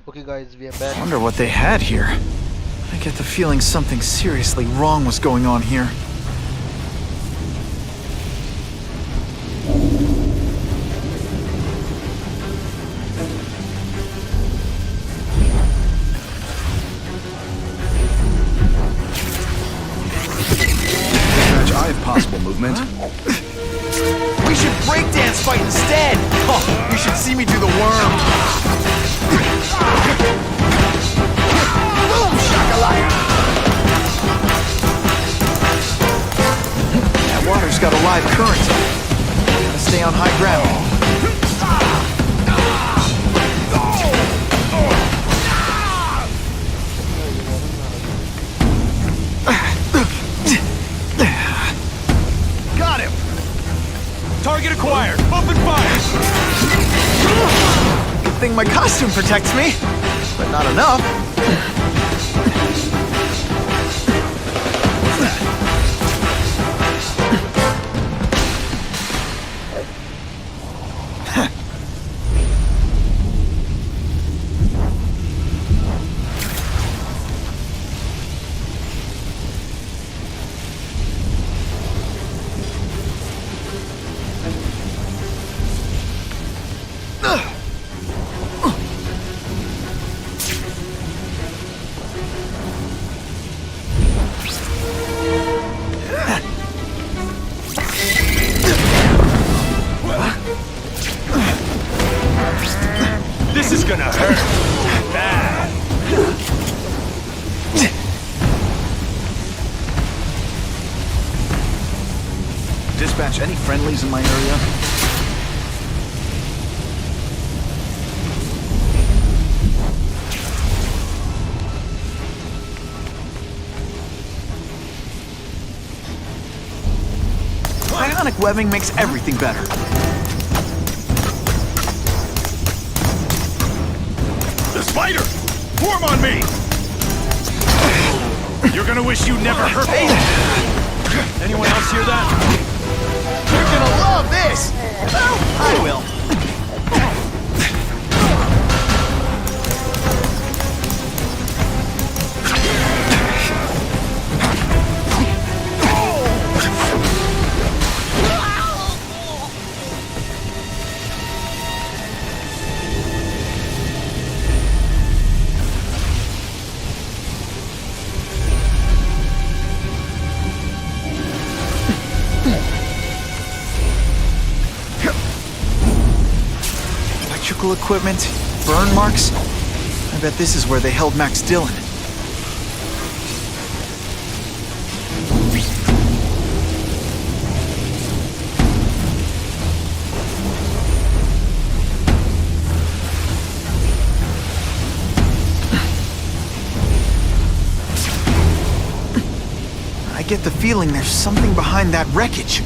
Okay guys, we are back. Wonder what they had here. I get the feeling something seriously wrong was going on here. got a live current. Gotta stay on high ground. Got him! Target acquired! Open fire! Good thing my costume protects me, but not enough. What's that? This is gonna hurt. Bad. Dispatch, any friendlies in my area? Ionic webbing makes everything better. The spider! Form on me! You're gonna wish you never hurt me! Anyone else hear that? You're gonna love this! Well, I will. Electrical equipment, burn marks. I bet this is where they held Max Dillon. I get the feeling there's something behind that wreckage.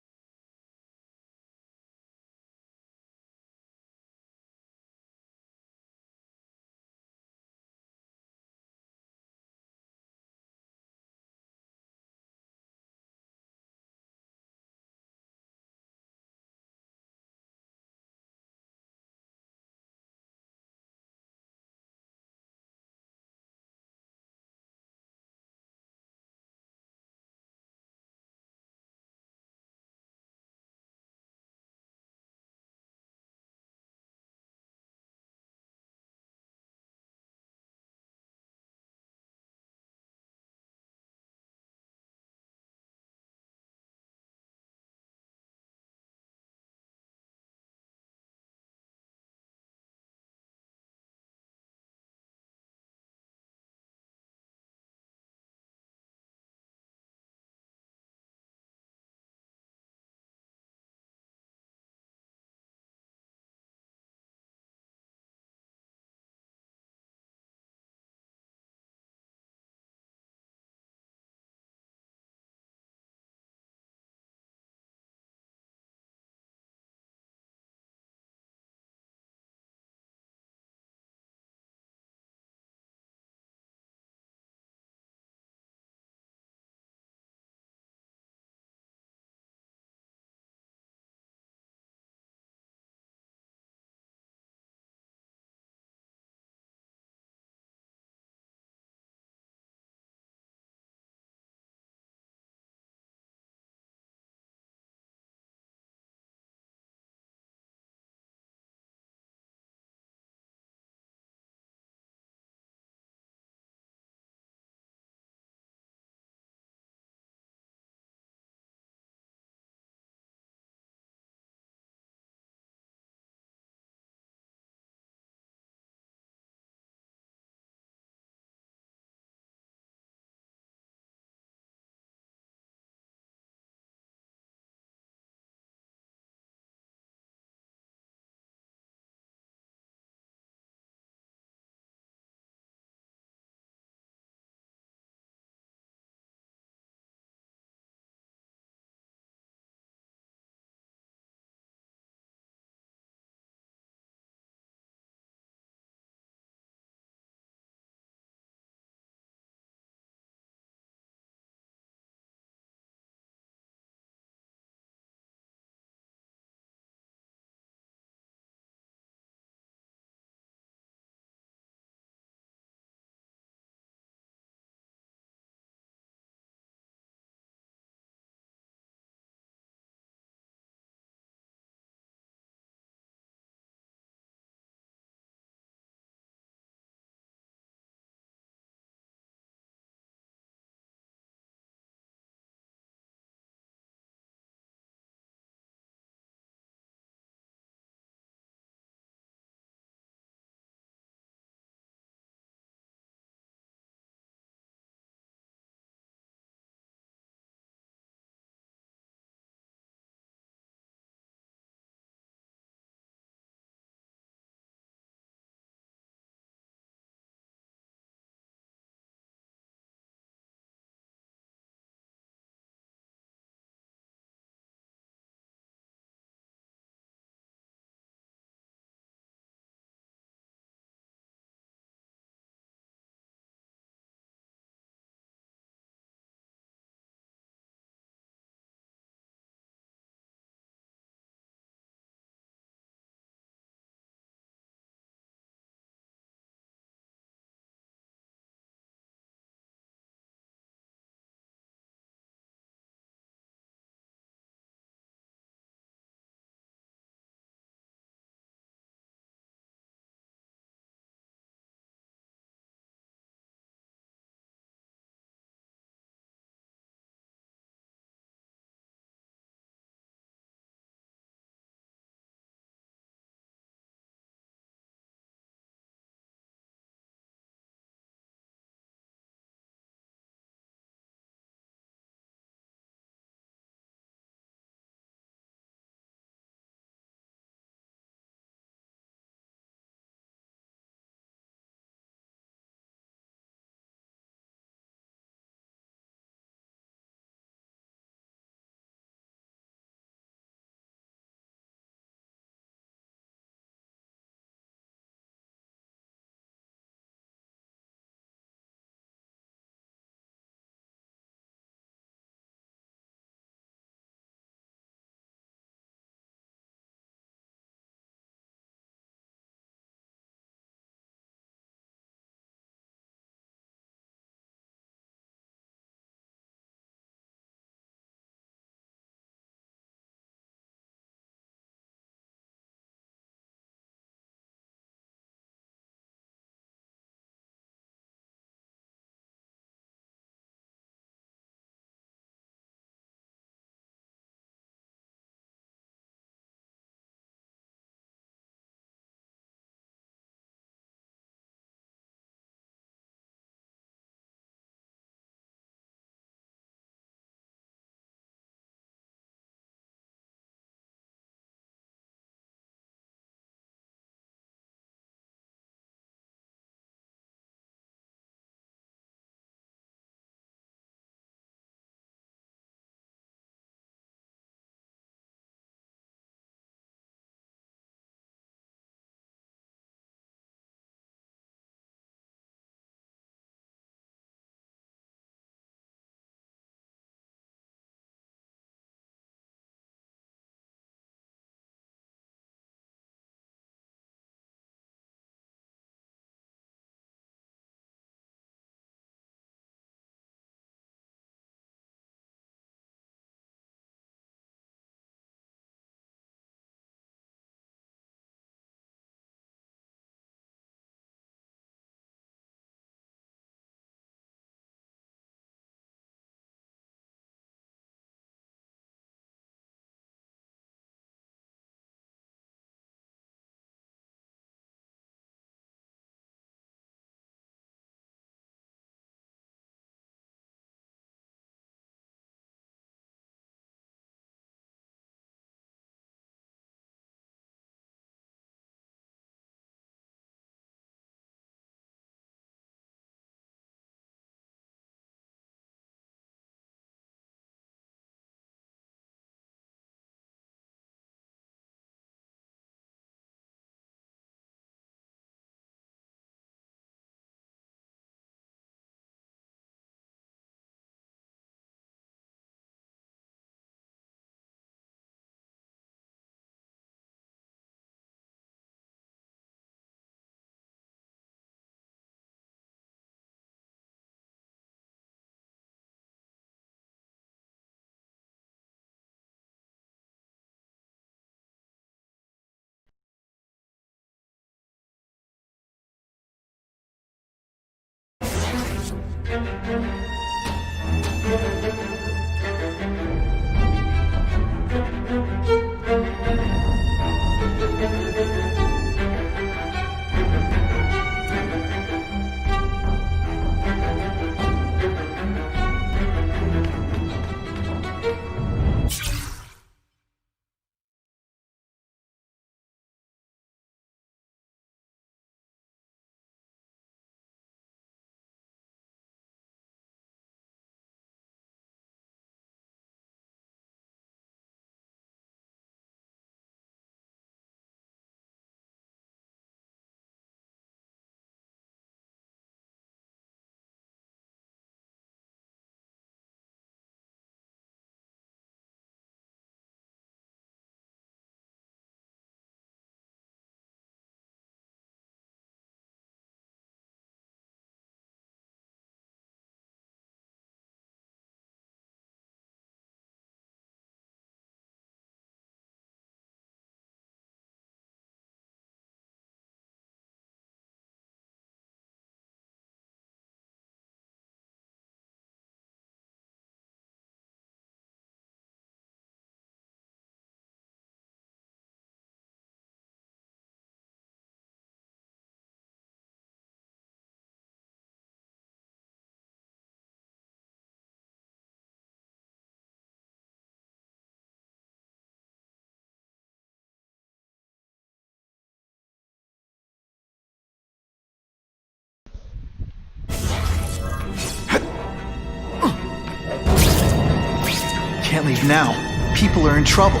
Can't leave now. People are in trouble.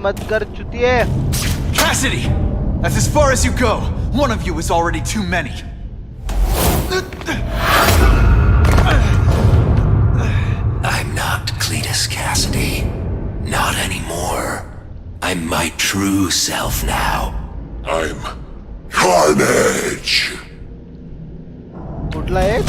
मत कर चुतिए. Cassidy! That's as far as you go. One of you is already too many. I'm not Cletus Cassidy. Not anymore. I'm my true self now. I'm Carnage. कुठला एक?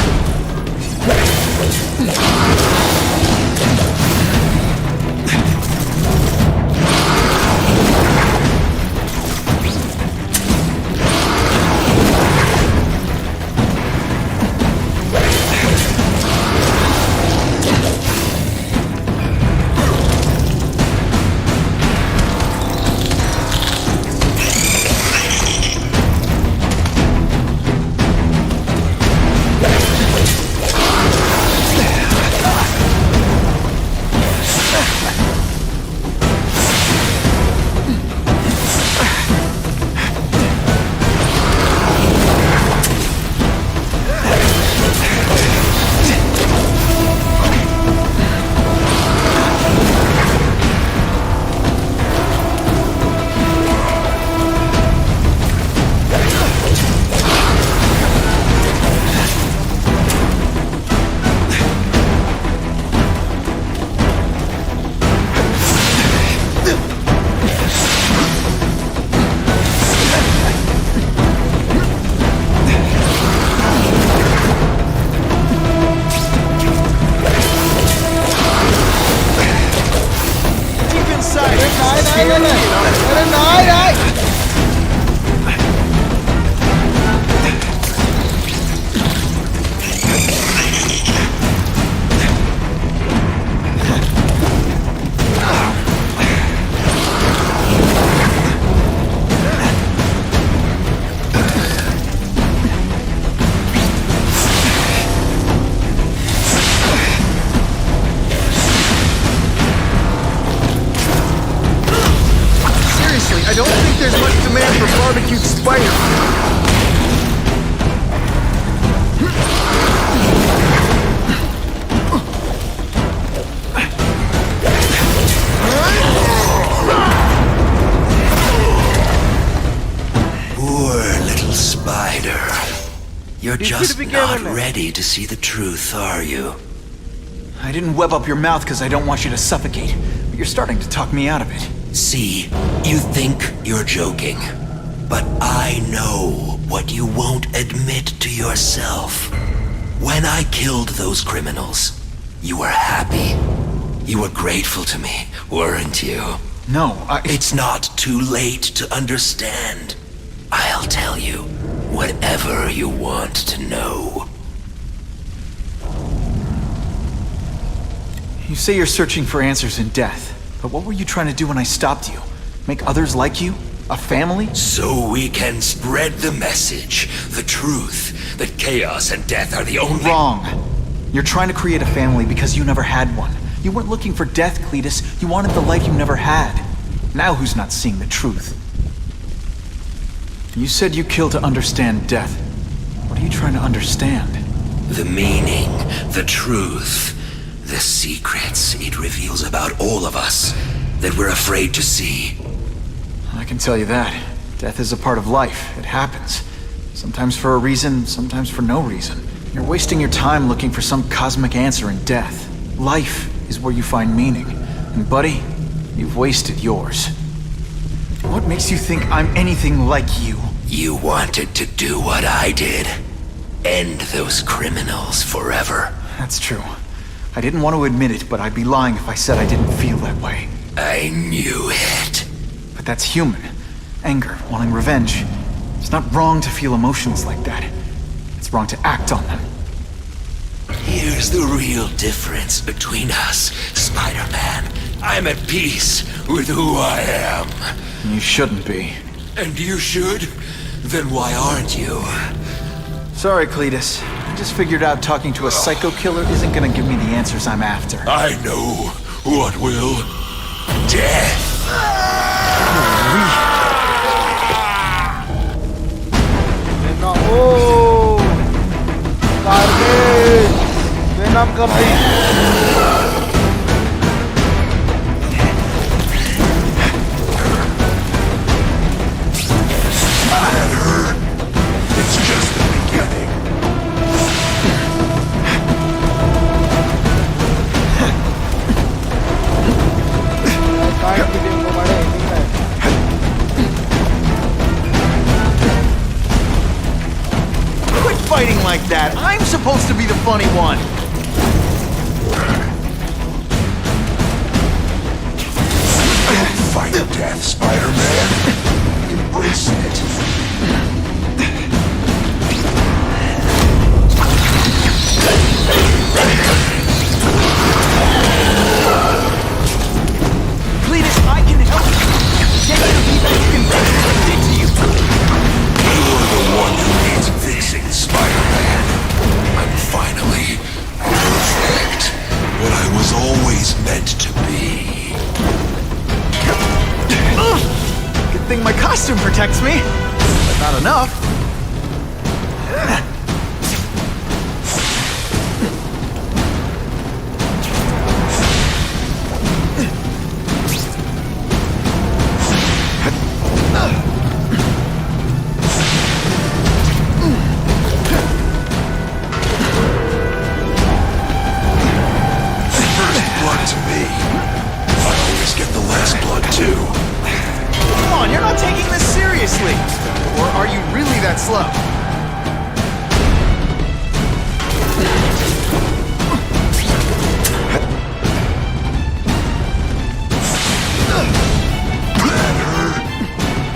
You're just not ready to see the truth, are you? I didn't web up your mouth because I don't want you to suffocate, but you're starting to talk me out of it. See, you think you're joking, but I know what you won't admit to yourself. When I killed those criminals, you were happy. You were grateful to me, weren't you? No, It's not too late to understand. I'll tell you whatever you want to know. You say you're searching for answers in death, but what were you trying to do when I stopped you? Make others like you? A family? So we can spread the message, the truth, that chaos and death are the only— Wrong. You're trying to create a family because you never had one. You weren't looking for death, Cletus. You wanted the life you never had. Now who's not seeing the truth? You said you kill to understand death. What are you trying to understand? The meaning, the truth, the secrets it reveals about all of us that we're afraid to see. I can tell you that. Death is a part of life. It happens. Sometimes for a reason, sometimes for no reason. You're wasting your time looking for some cosmic answer in death. Life is where you find meaning. And buddy, you've wasted yours. What makes you think I'm anything like you? You wanted to do what I did. End those criminals forever. That's true. I didn't want to admit it, but I'd be lying if I said I didn't feel that way. I knew it. But that's human. Anger, wanting revenge. It's not wrong to feel emotions like that. It's wrong to act on them. Here's the real difference between us, Spider-Man. I'm at peace with who I am. You shouldn't be. And you should? Then why aren't you? Sorry, Cletus. I just figured out talking to a psycho killer isn't gonna give me the answers I'm after. I know what will. Death! Oh! Garbage! Venom ka bhai! It's just the beginning. Quit fighting like that! I'm supposed to be the funny one! Fight death, Spider-Man. Embrace it. Cletus, I can help you! Can't you believe that you can fix what I did to you? You're the one who needs fixing, Spider-Man. I'm finally perfect. What I was always meant to be. Good thing my costume protects me, but not enough. First blood to me. I always get the last blood too. Come on, you're not taking this seriously! Or are you really that slow?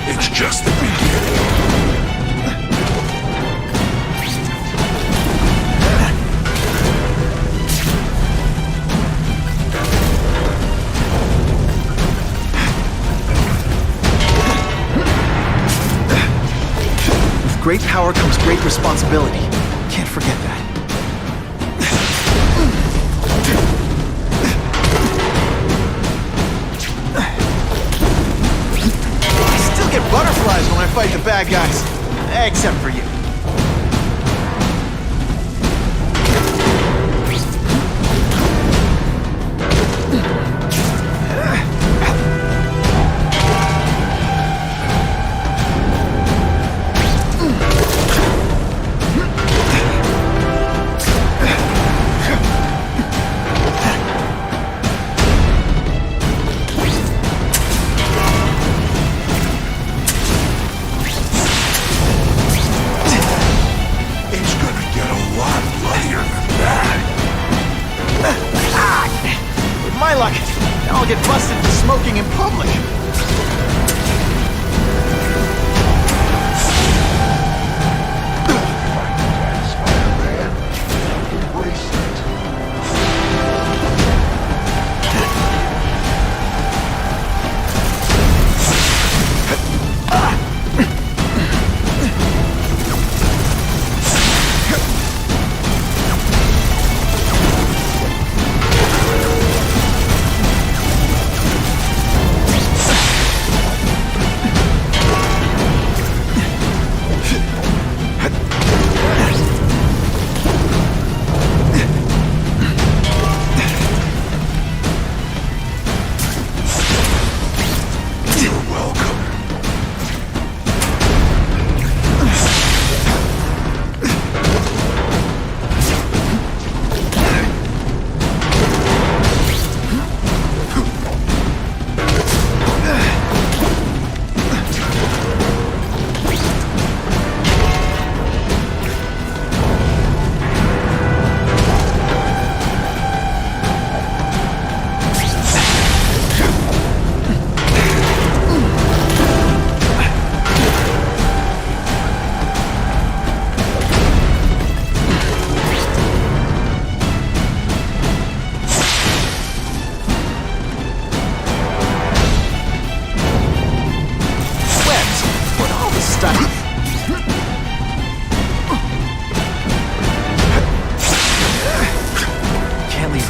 It's just the beginning. With great power comes great responsibility. Can't forget that. I still get butterflies when I fight the bad guys. Except for you. like it. Now I'll get busted for smoking in public.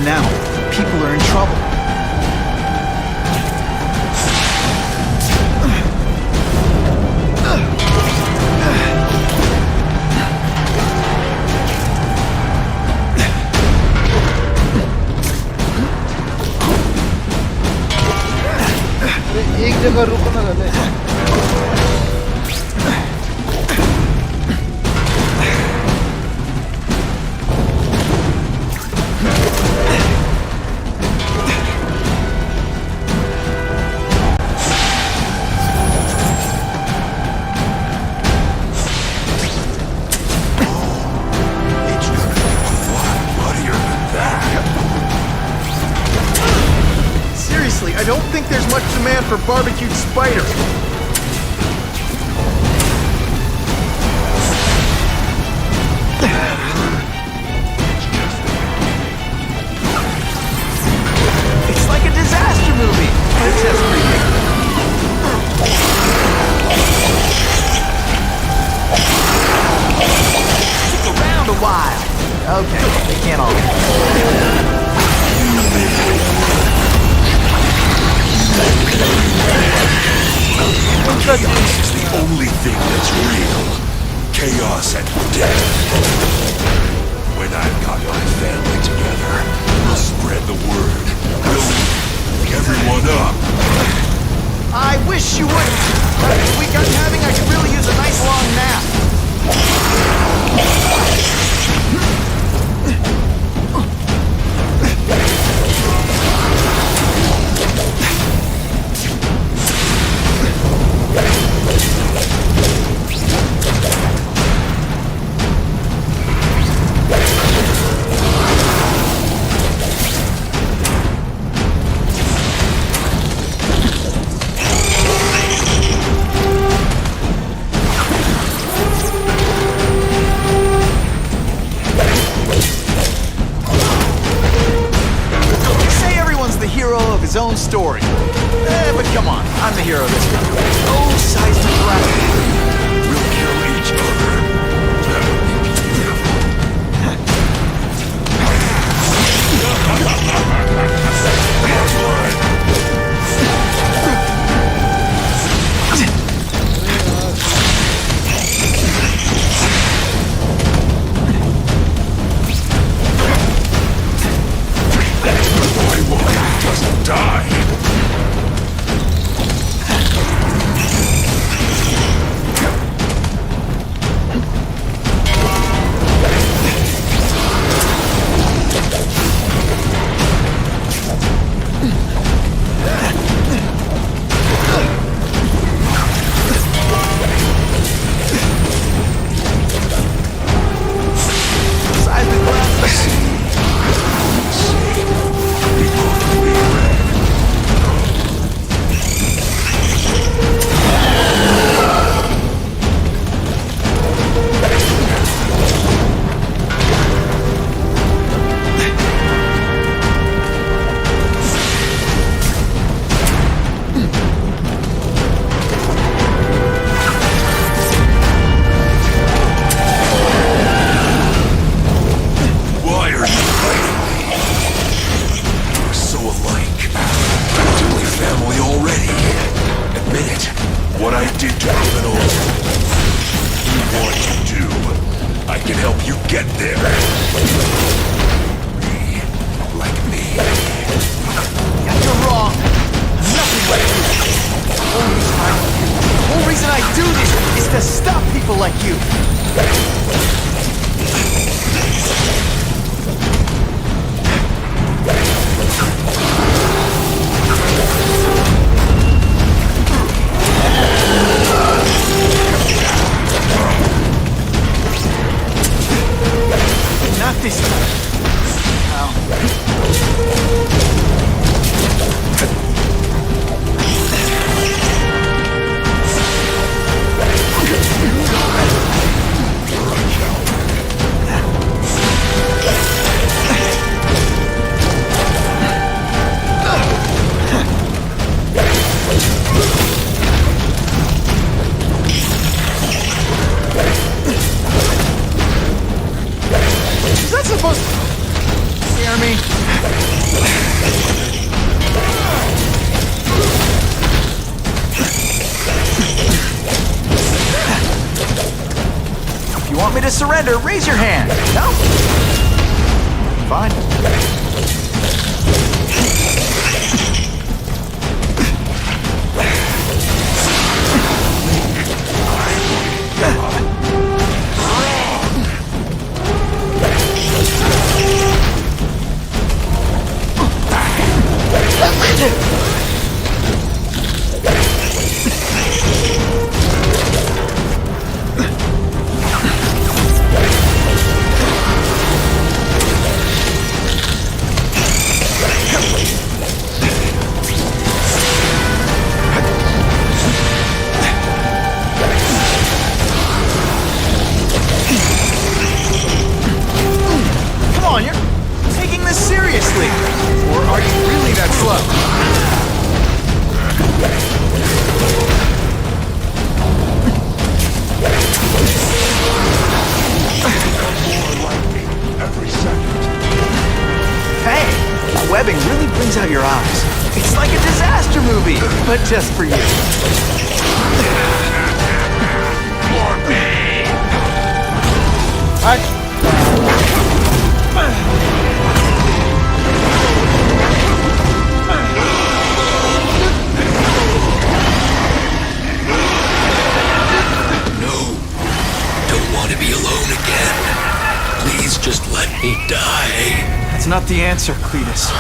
Now, people are in trouble. एक जगह रुको ना गले I don't think there's much demand for barbecued spider. It's like a disaster movie. Princess remake. Stick around a while. Okay, they can't all be. Chaos is the only thing that's real. Chaos and death. When I've got my family together, we'll spread the word. We'll wake everyone up. I wish you would. The week I'm having, I could really use a nice long nap. His own story. But come on, I'm the hero of this one. Oh, seismic gravity. We'll kill each other. That'll be beautiful. Doesn't die. like you. Not this time. Is that supposed to scare me? If you want me to surrender, raise your hand. No? Fine. Come on, you're taking this seriously. Or are you really that slow? Hey, the webbing really brings out your eyes. It's like a disaster movie, but just for you. For me! Don't want to be alone again. Please just let me die. That's not the answer, Cletus.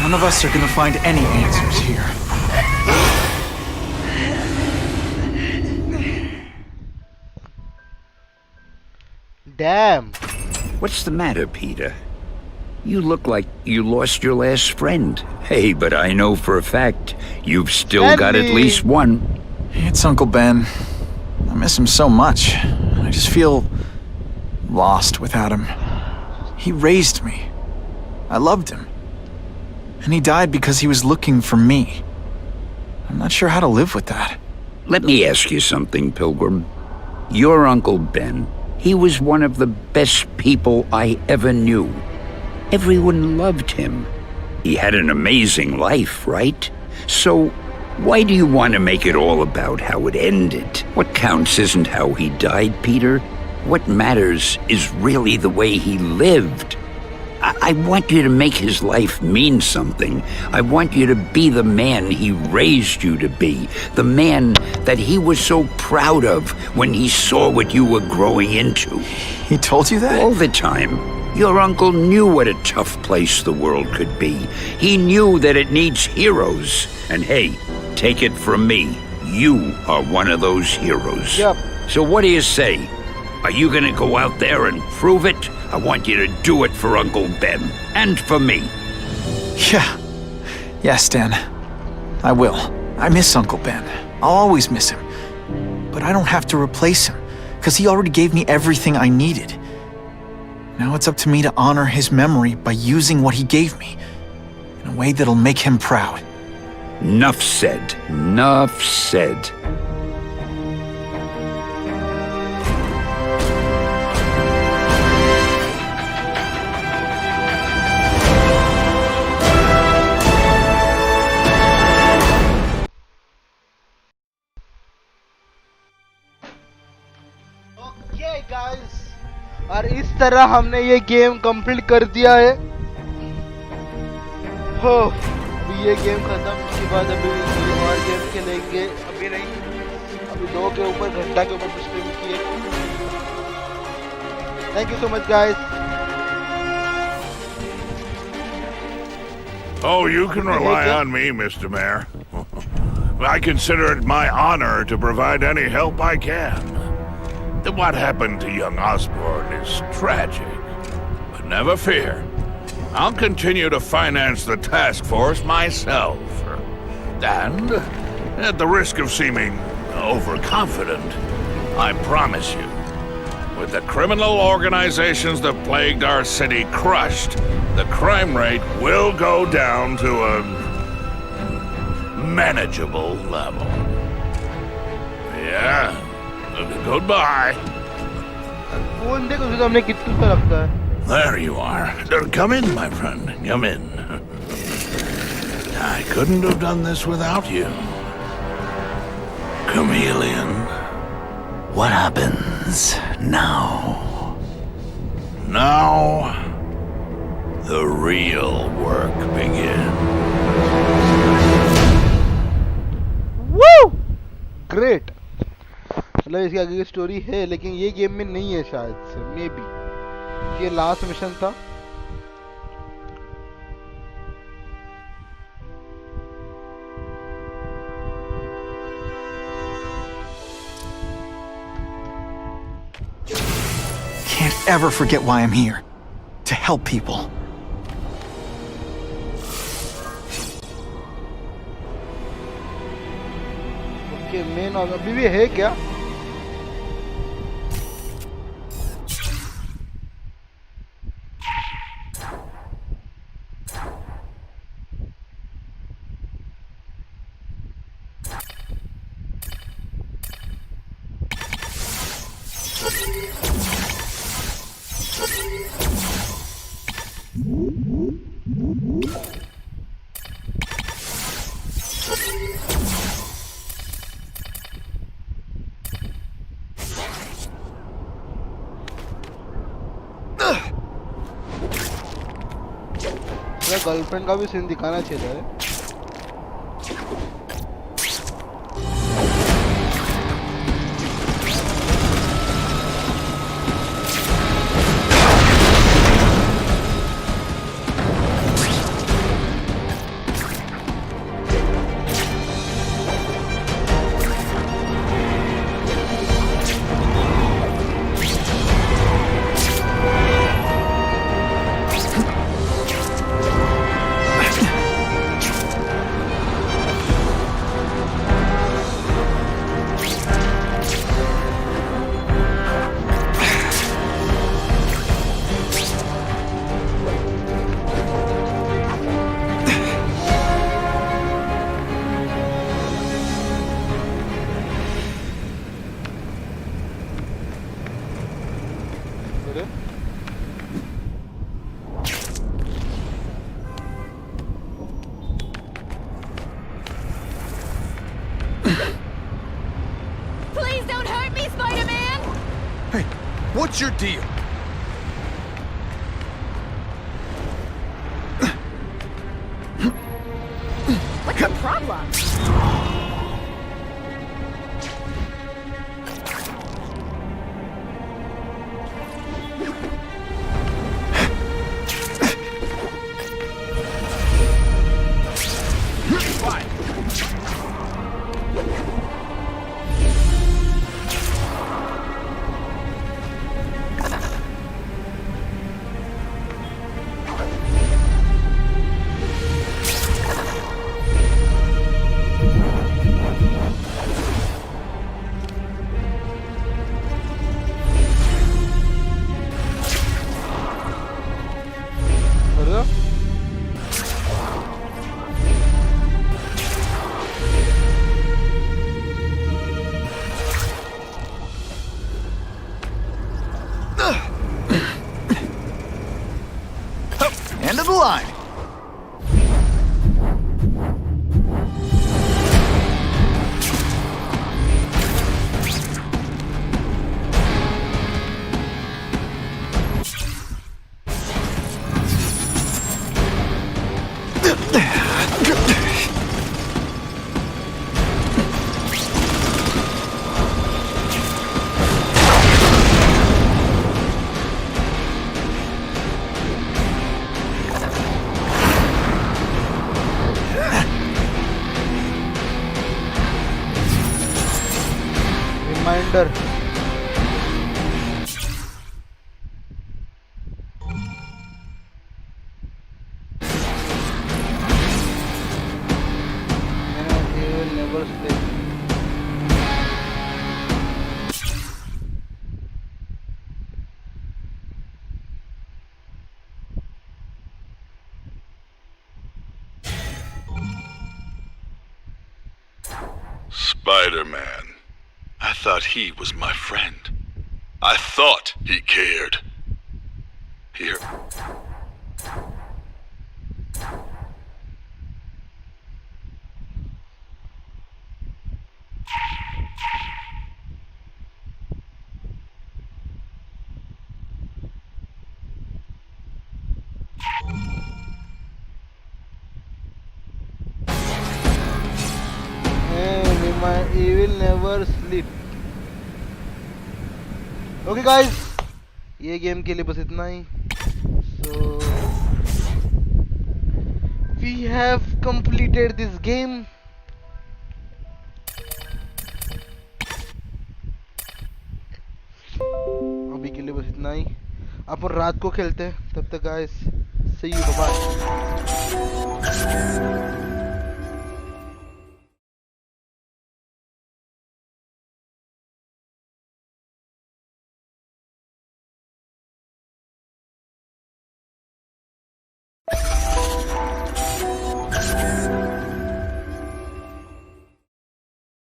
None of us are gonna find any answers here. Damn. What's the matter, Peter? You look like you lost your last friend. Hey, but I know for a fact you've still got at least one. It's Uncle Ben. I miss him so much. I just feel lost without him. He raised me. I loved him. And he died because he was looking for me. I'm not sure how to live with that. Let me ask you something, Pilgrim. Your Uncle Ben, he was one of the best people I ever knew. Everyone loved him. He had an amazing life, right? So, why do you want to make it all about how it ended? What counts isn't how he died, Peter. What matters is really the way he lived. I want you to make his life mean something. I want you to be the man he raised you to be. The man that he was so proud of when he saw what you were growing into. He told you that? All the time. Your uncle knew what a tough place the world could be. He knew that it needs heroes. And hey, take it from me, you are one of those heroes. Yep. So what do you say? Are you gonna go out there and prove it? I want you to do it for Uncle Ben. And for me. Yeah. Yes, Dan. I will. I miss Uncle Ben. I'll always miss him. But I don't have to replace him, because he already gave me everything I needed. Now it's up to me to honor his memory by using what he gave me, in a way that'll make him proud. Nuff said. Nuff said. और इस तरह हमने ये game complete कर दिया है। हो अभी ये गेम खत्म, उसके बाद अभी और गेम खेलेंगे। अभी नहीं, अभी 2 के ऊपर घंटा के ऊपर स्ट्रीम की है। Thank you so much guys. Oh, you can rely on me, Mr. Mayor. I consider it my honor to provide any help I can. What happened to young Osborne is tragic, but never fear. I'll continue to finance the task force myself. And, at the risk of seeming overconfident, I promise you, with the criminal organizations that plagued our city crushed, the crime rate will go down to a manageable level. Yeah. Goodbye. Phone देखो तुझे हमने कितना का रखता है। There you are. Come in, my friend. Come in. I couldn't have done this without you. Chameleon. What happens now? Now, the real work begins. Woo! Great. मतलब इसकी आगे की स्टोरी है लेकिन ये गेम में नहीं है शायद से, मे बी ये लास्ट मिशन था। Can't ever forget why I'm here. To help people. Okay main अभी भी है क्या? गर्लफ्रेंड का भी सीन दिखाना चाहिए था। Please don't hurt me, Spider-Man! Hey, what's your deal? What's the problem? End of the line. Reminder. never sleep. Spider-Man. I thought he was my friend. I thought he cared. Here. He will never sleep. Okay guys, ये game के लिए बस इतना ही. So we have completed this game. अभी के लिए बस इतना ही. अपन रात को खेलते हैं. तब तक guys, see you, bye bye.